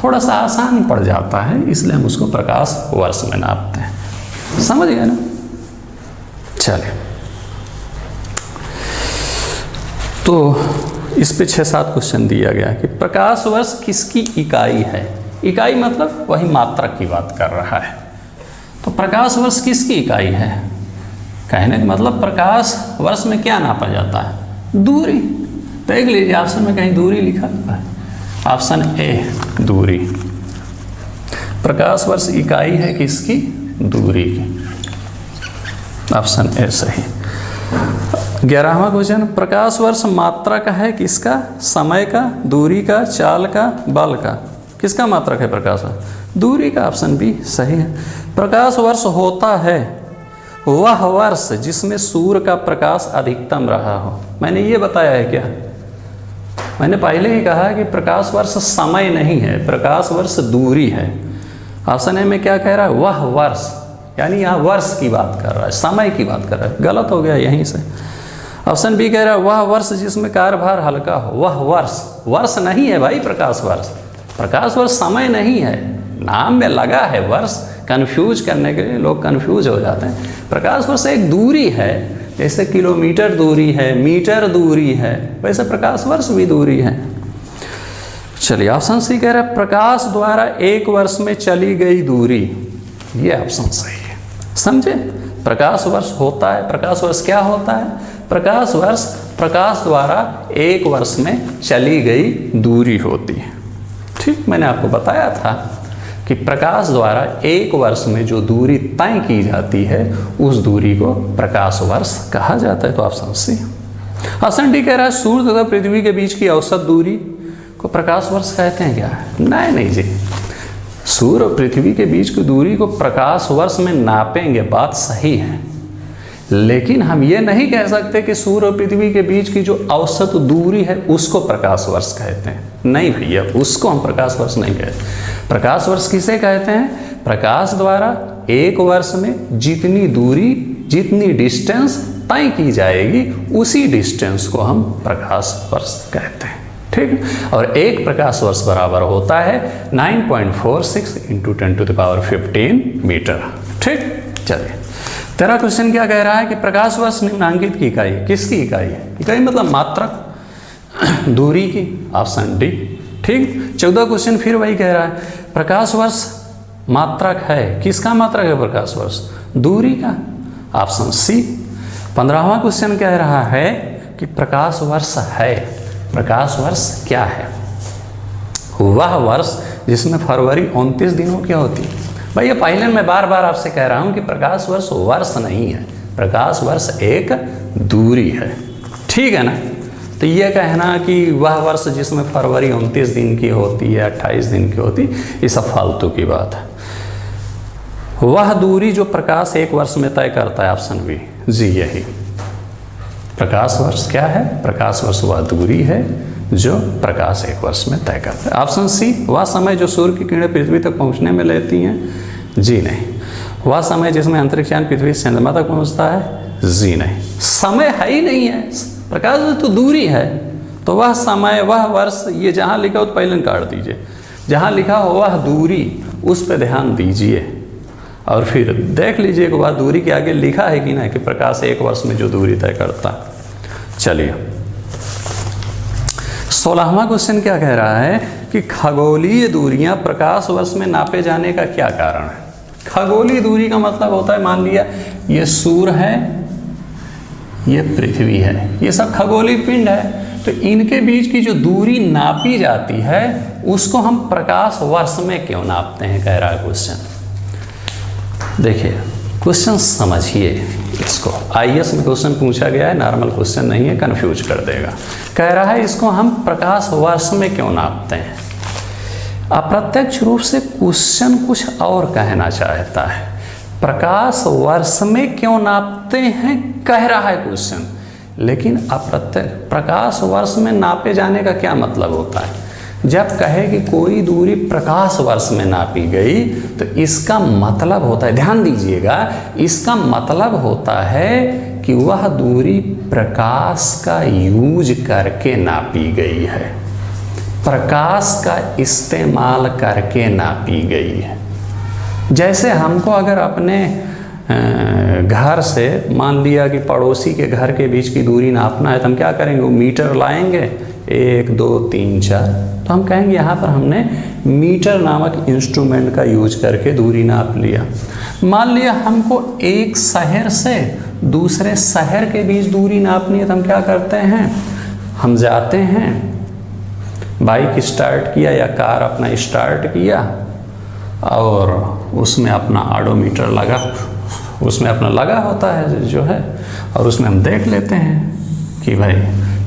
थोड़ा सा आसान पड़ जाता है, इसलिए हम उसको प्रकाश वर्ष में नापते हैं। समझ गए ना? चलिए, तो इस पे 6-7 क्वेश्चन दिया गया कि प्रकाश वर्ष किसकी इकाई है। इकाई मतलब वही मात्रक की बात कर रहा है। तो प्रकाश वर्ष किसकी इकाई है? कहने का मतलब प्रकाश वर्ष में क्या नापा जाता है? दूरी। देख लीजिए ऑप्शन में कहीं दूरी लिखा हुआ है। ऑप्शन ए दूरी। प्रकाश वर्ष इकाई है किसकी? दूरी की। ऑप्शन ए सही। 11वां क्वेश्चन, प्रकाश वर्ष मात्रक है किसका? समय का, दूरी का, चाल का, बल का। किसका मात्रक है प्रकाश वर्ष? दूरी का। ऑप्शन बी सही है। प्रकाश वर्ष होता है वह वर्ष जिसमें सूर्य का प्रकाश अधिकतम रहा हो। मैंने ये बताया है क्या? मैंने पहले ही कहा कि प्रकाश वर्ष समय नहीं है, प्रकाश वर्ष दूरी है। ऑप्शन ए में क्या कह रहा है? वह वर्ष, यानी यहाँ वर्ष की बात कर रहा है, समय की बात कर रहा है। गलत हो गया यहीं से। ऑप्शन बी कह रहा है वह वर्ष जिसमें कार्यभार हल्का हो। वह वर्ष, वर्ष नहीं है भाई प्रकाश वर्ष। प्रकाश वर्ष समय नहीं है, नाम में लगा है वर्ष, कंफ्यूज करने के लिए लोग कंफ्यूज हो जाते हैं। प्रकाश वर्ष एक दूरी है, जैसे किलोमीटर दूरी है, मीटर दूरी है, वैसे प्रकाश वर्ष भी दूरी है। चलिए ऑप्शन सी कह रहा है प्रकाश द्वारा 1 वर्ष में चली गई दूरी। ये ऑप्शन सही है। समझे? प्रकाश वर्ष होता है, प्रकाश वर्ष क्या होता है? प्रकाश वर्ष प्रकाश द्वारा 1 वर्ष में चली गई दूरी होती है। ठीक, मैंने आपको बताया था कि प्रकाश द्वारा 1 वर्ष में जो दूरी तय की जाती है उस दूरी को प्रकाश वर्ष कहा जाता है। तो ऑप्शन सी। ऑप्शन डी कह रहा है सूर्य तथा पृथ्वी के बीच की औसत दूरी को प्रकाश वर्ष कहते हैं क्या? नहीं जी, सूर्य और पृथ्वी के बीच की दूरी को प्रकाश वर्ष में नापेंगे, बात सही है, लेकिन हम ये नहीं कह सकते कि सूर्य और पृथ्वी के बीच की जो औसत दूरी है उसको प्रकाश वर्ष कहते हैं। नहीं भैया, उसको हम प्रकाश वर्ष नहीं कहते। प्रकाश वर्ष किसे कहते हैं? प्रकाश द्वारा एक वर्ष में जितनी दूरी, जितनी डिस्टेंस तय की जाएगी, उसी डिस्टेंस को हम प्रकाश वर्ष कहते हैं। ठीक, और एक प्रकाश वर्ष बराबर होता है 9.46 × 10⁻15 मीटर। ठीक, चलिए तेरा क्वेश्चन क्या कह रहा है कि प्रकाश वर्ष निम्नांकित की इकाई, किसकी इकाई है? इकाई मतलब मात्रक, दूरी की, ऑप्शन डी। ठीक, 14 क्वेश्चन फिर वही कह रहा है प्रकाश वर्ष मात्रक है, किसका मात्रक है प्रकाश वर्ष? दूरी का, ऑप्शन सी। 15वां क्वेश्चन कह रहा है कि प्रकाश वर्ष है, प्रकाश वर्ष क्या है? वह वर्ष जिसमें फरवरी 29 दिनों की होती है। भाई ये पहले मैं बार बार आपसे कह रहा हूं कि प्रकाश वर्ष वर्ष नहीं है, प्रकाश वर्ष एक दूरी है। ठीक है ना? तो ये कहना कि वह वर्ष जिसमें फरवरी 29 दिन की होती है, 28 दिन की होती, ये सब फालतू की बात है। वह दूरी जो प्रकाश एक वर्ष में तय करता है, ऑप्शन बी जी, यही प्रकाश वर्ष क्या है? प्रकाश वर्ष वह दूरी है जो प्रकाश एक वर्ष में तय करता है। ऑप्शन सी, वह समय जो सूर्य की किरणें पृथ्वी तक पहुंचने में लेती हैं, जी नहीं। वह समय जिसमें अंतरिक्ष यान पृथ्वी से चंद्रमा तक पहुंचता है, जी नहीं। समय है ही नहीं है, प्रकाश तो दूरी है, तो वह समय, वह वर्ष, ये जहाँ लिखा हो तो पहले काट दीजिए, जहाँ लिखा हो वह दूरी उस पर ध्यान दीजिए और फिर देख लीजिए कि वह दूरी के आगे लिखा है कि नहीं कि प्रकाश एक वर्ष में जो दूरी तय करता है। चलिए 16वां क्वेश्चन क्या कह रहा है कि खगोलीय दूरियां प्रकाश वर्ष में नापे जाने का क्या कारण है? खगोलीय दूरी का मतलब होता है, मान लिया ये सूर्य है, ये पृथ्वी है, ये सब खगोलीय पिंड है, तो इनके बीच की जो दूरी नापी जाती है उसको हम प्रकाश वर्ष में क्यों नापते हैं, कह रहा है क्वेश्चन। देखिए क्वेश्चन समझिए इसको, आईएएस में क्वेश्चन पूछा गया है, नॉर्मल क्वेश्चन नहीं है, कंफ्यूज कर देगा। कह रहा है इसको हम प्रकाश वर्ष में क्यों नापते हैं। अप्रत्यक्ष रूप से क्वेश्चन कुछ और कहना चाहता है, प्रकाश वर्ष में क्यों नापते हैं कह रहा है क्वेश्चन, लेकिन अप्रत्यक्ष प्रकाश वर्ष में नापे जाने का क्या मतलब होता है? जब कहे कि कोई दूरी प्रकाश वर्ष में नापी गई तो इसका मतलब होता है, ध्यान दीजिएगा, इसका मतलब होता है कि वह दूरी प्रकाश का यूज करके नापी गई है, प्रकाश का इस्तेमाल करके नापी गई है। जैसे हमको अगर अपने घर से, मान लिया कि पड़ोसी के घर के बीच की दूरी नापना है, तो हम क्या करेंगे? वो मीटर लाएंगे, 1 2 3 4, तो हम कहेंगे यहाँ पर हमने मीटर नामक इंस्ट्रूमेंट का यूज करके दूरी नाप लिया। मान लिया हमको एक शहर से दूसरे शहर के बीच दूरी नापनी है, तो हम क्या करते हैं? हम जाते हैं, बाइक स्टार्ट किया या कार अपना स्टार्ट किया और उसमें अपना ऑडोमीटर लगा, उसमें अपना लगा होता है जो है, और उसमें हम देख लेते हैं कि भाई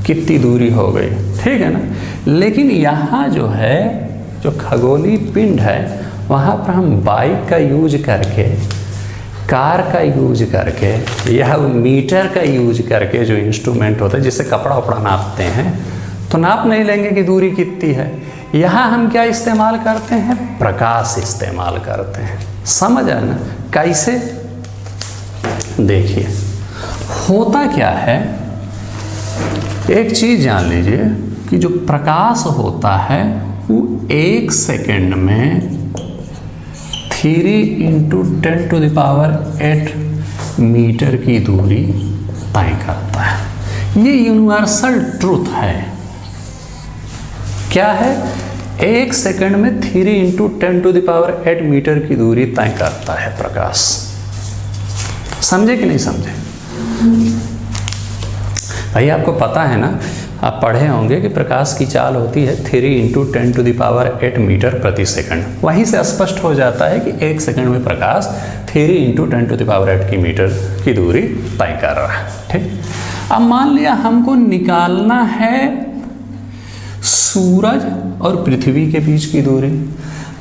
कितनी दूरी हो गई। ठीक है ना? लेकिन यहाँ जो है, जो खगोलीय पिंड है, वहाँ पर हम बाइक का यूज करके, कार का यूज करके या मीटर का यूज करके, जो इंस्ट्रूमेंट होता है जिससे कपड़ा वपड़ा नापते हैं, तो नाप नहीं लेंगे कि दूरी कितनी है। यहाँ हम क्या इस्तेमाल करते हैं? प्रकाश इस्तेमाल करते हैं। समझ आए ना कैसे? देखिए होता क्या है, एक चीज जान लीजिए कि जो प्रकाश होता है वो 1 सेकेंड में 3 × 10⁸ मीटर की दूरी तय करता है। ये यूनिवर्सल ट्रूथ है। क्या है? 1 सेकेंड में 3 × 10⁸ मीटर की दूरी तय करता है प्रकाश। समझे कि नहीं समझे? भाई आपको पता है ना, आप पढ़े होंगे कि प्रकाश की चाल होती है 3 × 10⁸ मीटर प्रति सेकंड। वहीं से स्पष्ट हो जाता है कि 1 सेकंड में प्रकाश 3 × 10⁸ मीटर की दूरी तय कर रहा है। ठीक, अब मान लिया हमको निकालना है सूरज और पृथ्वी के बीच की दूरी।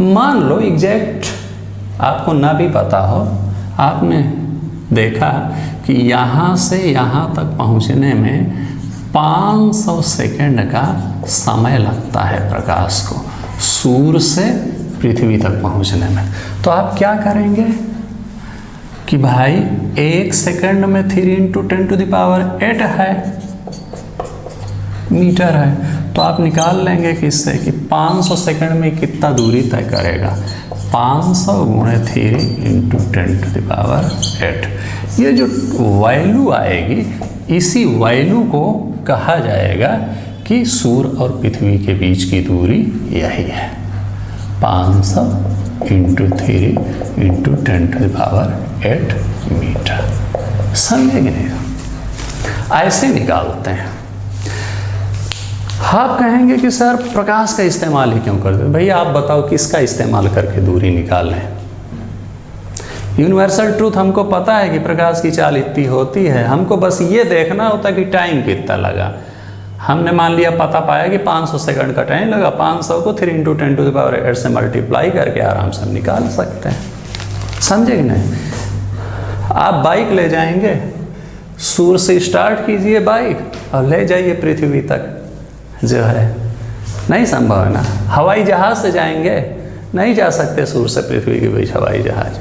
मान लो एग्जैक्ट आपको ना भी पता हो, आपने देखा कि यहाँ से यहाँ तक पहुँचने में 500 सेकंड का समय लगता है प्रकाश को सूर्य से पृथ्वी तक पहुँचने में। तो आप क्या करेंगे कि भाई 1 सेकंड में 3 × 10⁸ है मीटर है, तो आप निकाल लेंगे कि इससे कि 500 सेकंड में कितना दूरी तय करेगा। 500 × 3 × 10⁸। ये जो वैल्यू आएगी, इसी वैल्यू को कहा जाएगा कि सूर्य और पृथ्वी के बीच की दूरी यही है, 500 × 3 × 10⁸ मीटर। समझे कि नहीं? ऐसे निकालते हैं। आप कहेंगे कि सर प्रकाश का इस्तेमाल ही क्यों करते? भैया आप बताओ किसका इस्तेमाल करके दूरी निकाल लें। यूनिवर्सल ट्रूथ हमको पता है कि प्रकाश की चाल इतनी होती है, हमको बस ये देखना होता है कि टाइम कितना लगा। हमने मान लिया पता पाया कि 500 सेकंड का टाइम लगा, 500 को 3 × 10⁸ से मल्टीप्लाई करके आराम से हम निकाल सकते हैं। समझे कि नहीं? आप बाइक ले जाएंगे, सूर्य से स्टार्ट कीजिए बाइक और ले जाइए पृथ्वी तक, जो है नहीं संभव है ना। हवाई जहाज़ से जाएंगे, नहीं जा सकते सूर्य से पृथ्वी के बीच हवाई जहाज।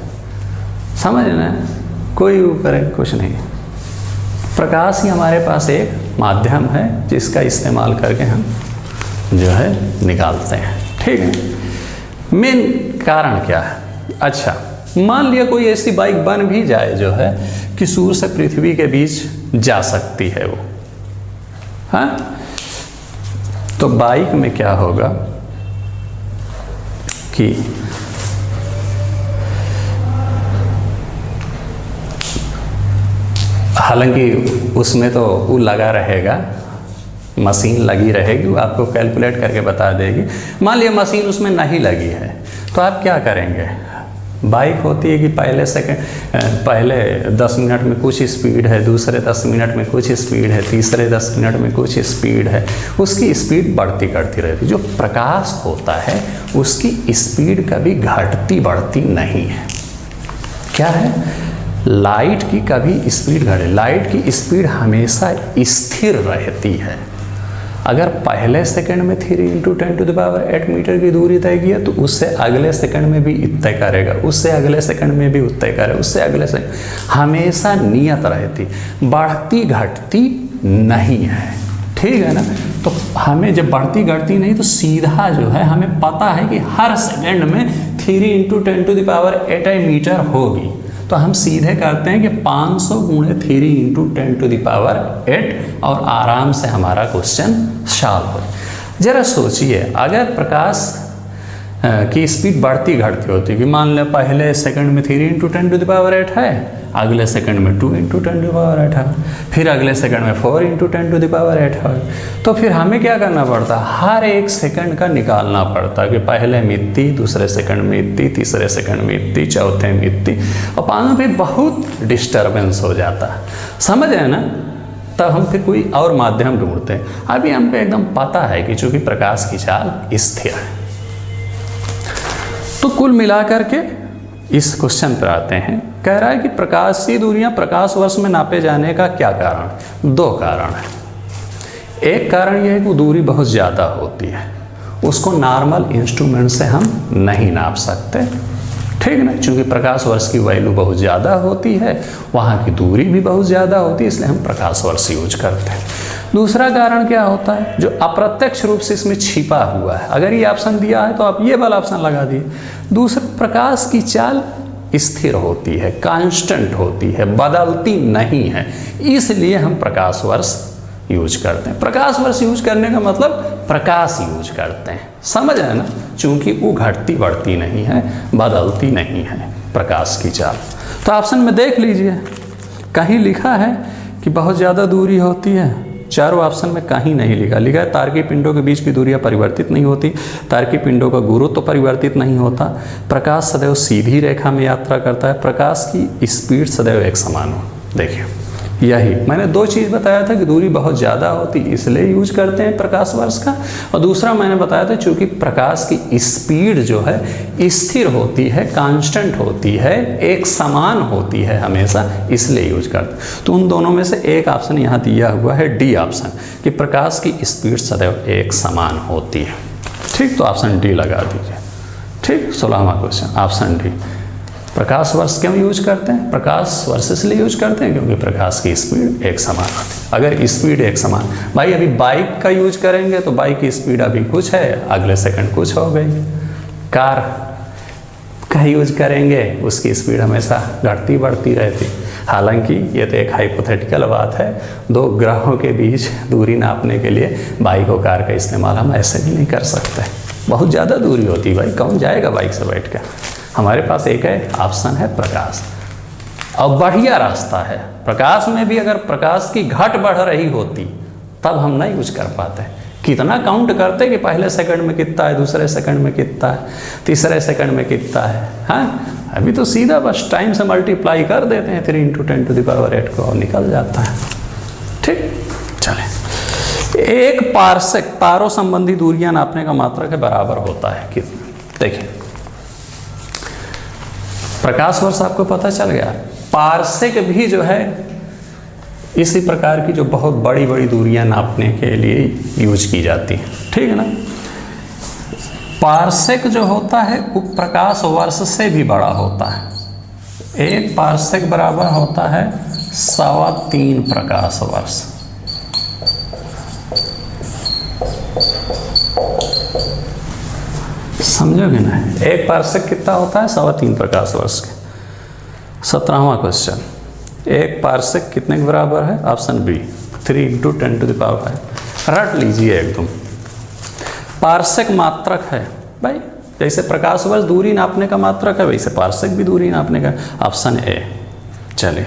समझ ना, कोई ऊपर कुछ नहीं। प्रकाश ही हमारे पास एक माध्यम है जिसका इस्तेमाल करके हम जो है निकालते हैं। ठीक है, मेन कारण क्या है? अच्छा, मान लिया कोई ऐसी बाइक बन भी जाए जो है कि सूर्य से पृथ्वी के बीच जा सकती है वो, हाँ, तो बाइक में क्या होगा कि हालांकि उसमें तो वो लगा रहेगा, मशीन लगी रहेगी, वो आपको कैलकुलेट करके बता देगी। मान लिया मशीन उसमें नहीं लगी है, तो आप क्या करेंगे? बाइक होती है कि पहले 10 मिनट में कुछ स्पीड है, दूसरे 10 मिनट में कुछ स्पीड है, तीसरे 10 मिनट में कुछ स्पीड है, उसकी स्पीड बढ़ती करती रहती है। जो प्रकाश होता है उसकी स्पीड कभी घटती बढ़ती नहीं है। क्या है? लाइट की कभी स्पीड घटे, लाइट की स्पीड हमेशा स्थिर रहती है। अगर पहले सेकंड में 3 × 10⁸ मीटर की दूरी तय किया तो उससे अगले सेकंड में भी इतना करेगा, उससे अगले सेकंड में भी उतना करेगा, उससे अगले सेकंड, हमेशा नियत रहती, बढ़ती घटती नहीं है। ठीक है ना? तो हमें जब बढ़ती घटती नहीं तो सीधा जो है हमें पता है कि हर सेकंड में 3 × 10⁸ मीटर होगी, तो हम सीधे करते हैं कि 500 × 3 × 10⁸ और आराम से हमारा क्वेश्चन सॉल्व हो। जरा सोचिए, अगर प्रकाश की स्पीड बढ़ती घटती होती कि मान लें पहले सेकंड में 3 × 10⁸ है, अगले सेकंड में 2 × 10⁸ है, फिर अगले सेकंड में 4 × 10⁸ है, तो फिर हमें क्या करना पड़ता? हर एक सेकंड का निकालना पड़ता कि पहले में इतनी, दूसरे सेकंड में इतनी, तीसरे सेकंड में इतनी, चौथे में इतनी, और पाँचवें में बहुत डिस्टर्बेंस हो जाता। समझ रहे हैं ना? तब हम फिर कोई और माध्यम ढूंढते हैं। अभी हमको एकदम पता है कि चूंकि प्रकाश की चाल स्थिर है। तो कुल मिलाकर के इस क्वेश्चन पर आते हैं। कह रहा है कि प्रकाशीय दूरियां प्रकाश वर्ष में नापे जाने का क्या कारण? 2 कारण है। एक कारण यह है कि दूरी बहुत ज़्यादा होती है, उसको नॉर्मल इंस्ट्रूमेंट से हम नहीं नाप सकते। ठीक है ना? चूँकि प्रकाश वर्ष की वैल्यू बहुत ज़्यादा होती है, वहाँ की दूरी भी बहुत ज़्यादा होती है, इसलिए हम प्रकाश वर्ष यूज करते हैं। दूसरा कारण क्या होता है? जो अप्रत्यक्ष रूप से इसमें छिपा हुआ है। अगर ये ऑप्शन दिया है तो आप ये वाला ऑप्शन लगा दिए। दूसरा, प्रकाश की चाल स्थिर होती है, कांस्टेंट होती है, बदलती नहीं है, इसलिए हम प्रकाश वर्ष यूज करते हैं। प्रकाश वर्ष यूज करने का मतलब प्रकाश यूज करते हैं। समझ है ना? चूंकि वो घटती बढ़ती नहीं है, बदलती नहीं है प्रकाश की चाल। तो ऑप्शन में देख लीजिए, कहीं लिखा है कि बहुत ज़्यादा दूरी होती है, चारों ऑप्शन में कहीं नहीं लिखा। लिखा है तारकीय पिंडों के बीच की दूरियां परिवर्तित नहीं होती, तारकीय पिंडों का गुरुत्व तो परिवर्तित नहीं होता, प्रकाश सदैव सीधी रेखा में यात्रा करता है, प्रकाश की स्पीड सदैव एक समान हो। देखिए यही मैंने दो चीज़ बताया था कि दूरी बहुत ज़्यादा होती इसलिए यूज करते हैं प्रकाश वर्ष का, और दूसरा मैंने बताया था चूँकि प्रकाश की स्पीड जो है स्थिर होती है, कांस्टेंट होती है, एक समान होती है हमेशा, इसलिए यूज करते। तो उन दोनों में से एक ऑप्शन यहाँ दिया हुआ है डी ऑप्शन, कि प्रकाश की स्पीड सदैव एक समान होती है। ठीक, तो ऑप्शन डी लगा दीजिए। ठीक, 16वां क्वेश्चन ऑप्शन डी। प्रकाश वर्ष क्यों यूज करते हैं? प्रकाश वर्ष इसलिए यूज करते हैं क्योंकि प्रकाश की स्पीड एक समान होती है। अगर स्पीड एक समान, भाई अभी बाइक का यूज करेंगे तो बाइक की स्पीड अभी कुछ है, अगले सेकंड कुछ हो गई। कार का यूज करेंगे, उसकी स्पीड हमेशा घटती बढ़ती रहती। हालांकि ये तो एक हाइपोथेटिकल बात है, दो ग्रहों के बीच दूरी नापने के लिए बाइक और कार का इस्तेमाल हम ऐसे भी नहीं कर सकते, बहुत ज़्यादा दूरी होती है भाई, कौन जाएगा बाइक से बैठ कर। हमारे पास एक है ऑप्शन है प्रकाश, और बढ़िया रास्ता है। प्रकाश में भी अगर प्रकाश की घट बढ़ रही होती तब हम नहीं यूज कर पाते। कितना काउंट करते कि पहले सेकंड में कितना है, दूसरे सेकंड में कितना है, तीसरे सेकंड में कितना है। हाँ, अभी तो सीधा बस टाइम से मल्टीप्लाई कर देते हैं 3 × 10⁸ को और निकल जाता है। ठीक, चले। एक पारसेक तारों संबंधी दूरियां नापने का मात्रक के बराबर होता है कितना? देखिए, प्रकाश वर्ष आपको पता चल गया, पारसेक भी जो है इसी प्रकार की जो बहुत बड़ी बड़ी दूरियां नापने के लिए यूज की जाती है। ठीक है ना। पारसेक जो होता है वो प्रकाश वर्ष से भी बड़ा होता है। एक पारसेक बराबर होता है 3.25 प्रकाश वर्ष। समझोगे ना, एक पारसेक कितना होता है? 3.25 प्रकाश वर्ष के। 17वां क्वेश्चन, एक पारसेक कितने के बराबर है? ऑप्शन बी 3 × 10⁵ रट लीजिए एकदम। पारसेक मात्रक है भाई, जैसे प्रकाश वर्ष दूरी नापने का मात्रक है वैसे पारसेक भी दूरी नापने का। Option A. चलिए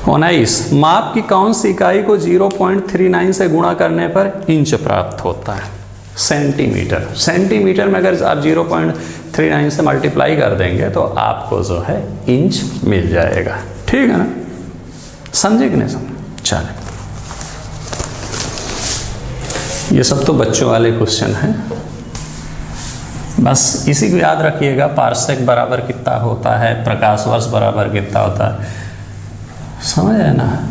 19, माप की कौन सी इकाई को 0.39 से गुणा करने पर इंच प्राप्त होता है? सेंटीमीटर। सेंटीमीटर में अगर आप 0.39 से मल्टीप्लाई कर देंगे तो आपको जो है इंच मिल जाएगा। ठीक है ना, समझे कि नहीं समझे? चलिए, ये सब तो बच्चों वाले क्वेश्चन हैं, बस इसी को याद रखिएगा। पारसेक बराबर कितना होता है, प्रकाश वर्ष बराबर कितना होता है, समझ है ना।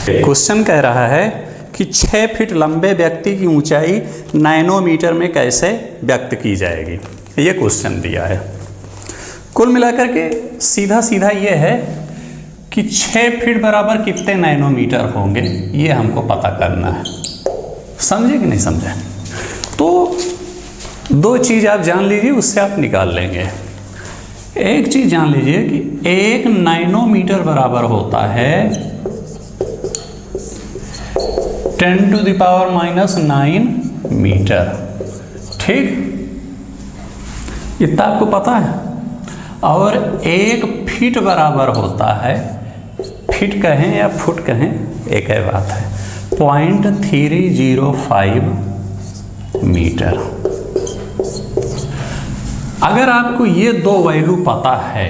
क्वेश्चन कह रहा है कि 6 फीट लंबे व्यक्ति की ऊंचाई नैनोमीटर में कैसे व्यक्त की जाएगी, ये क्वेश्चन दिया है। कुल मिलाकर के सीधा सीधा ये है कि 6 फीट बराबर कितने नैनोमीटर होंगे ये हमको पता करना है। समझे कि नहीं समझे? तो दो चीज़ आप जान लीजिए, उससे आप निकाल लेंगे। एक चीज़ जान लीजिए कि 1 नैनोमीटर बराबर होता है 10⁻⁹ मीटर। ठीक, इतना आपको पता है। और 1 फीट बराबर होता है, फीट कहें या फुट कहें एक है बात है, 0.305 मीटर। अगर आपको ये दो वैल्यू पता है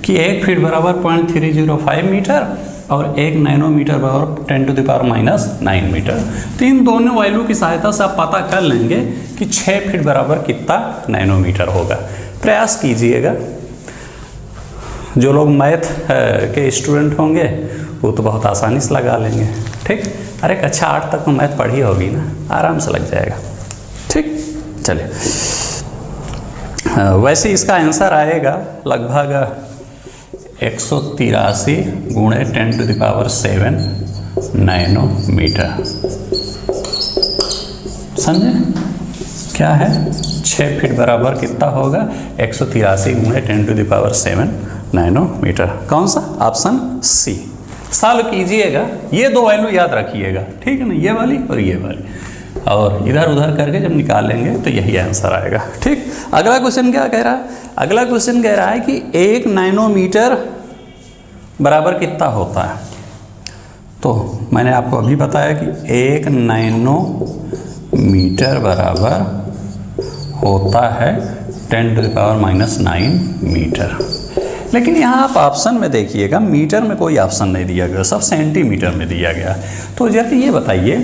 कि 1 फीट बराबर 0.305 मीटर और 1 नैनोमीटर बराबर 10⁻⁹ मीटर, तो इन दोनों वैल्यू की सहायता से आप पता कर लेंगे कि 6 फीट बराबर कितना नैनोमीटर होगा। प्रयास कीजिएगा। जो लोग मैथ के स्टूडेंट होंगे वो तो बहुत आसानी से लगा लेंगे। ठीक, अरे कक्षा 8 तक तो मैथ पढ़ी होगी ना, आराम से लग जाएगा। ठीक, चलिए, वैसे इसका आंसर आएगा लगभग 183 × 10⁻⁷ नैनोमीटर। समझे क्या है? 6 फीट बराबर कितना होगा? 183 × 10⁻⁷ नैनोमीटर। कौन सा? Option C. सॉल्व कीजिएगा, ये दो वैल्यू याद रखिएगा। ठीक है ना, ये वाली और ये वाली, और इधर उधर करके जब निकालेंगे तो यही आंसर आएगा। ठीक, अगला क्वेश्चन क्या कह रहा है? अगला क्वेश्चन कह रहा है कि 1 नैनोमीटर बराबर कितना होता है? तो मैंने आपको अभी बताया कि 1 नैनोमीटर बराबर होता है 10⁻⁹ मीटर। लेकिन यहाँ आप ऑप्शन में देखिएगा, मीटर में कोई ऑप्शन नहीं दिया गया, सब सेंटीमीटर में दिया गया। तो जरा ये बताइए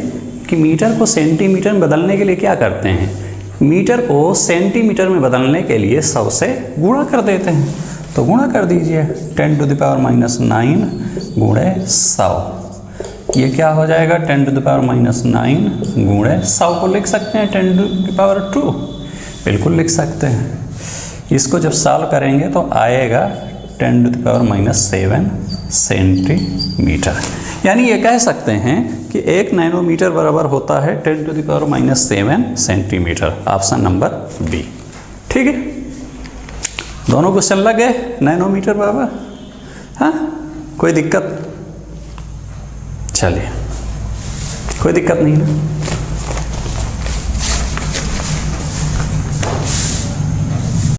कि मीटर को सेंटीमीटर में बदलने के लिए क्या करते हैं? मीटर को सेंटीमीटर में बदलने के लिए 100 से गुणा कर देते हैं। तो गुणा कर दीजिए 10⁻⁹ गुणे 100। ये क्या हो जाएगा? 10⁻⁹ गुणे 100 को लिख सकते हैं 10⁻², बिल्कुल लिख सकते हैं। इसको जब सॉल्व करेंगे तो आएगा 10⁻⁷ सेंटीमीटर। यानी ये कह सकते हैं कि 1 नैनोमीटर बराबर होता है 10⁻⁷ सेंटीमीटर। Option number B. ठीक है, दोनों क्वेश्चन लग गए नैनोमीटर बराबर। हाँ, कोई दिक्कत? चलिए, कोई दिक्कत नहीं है।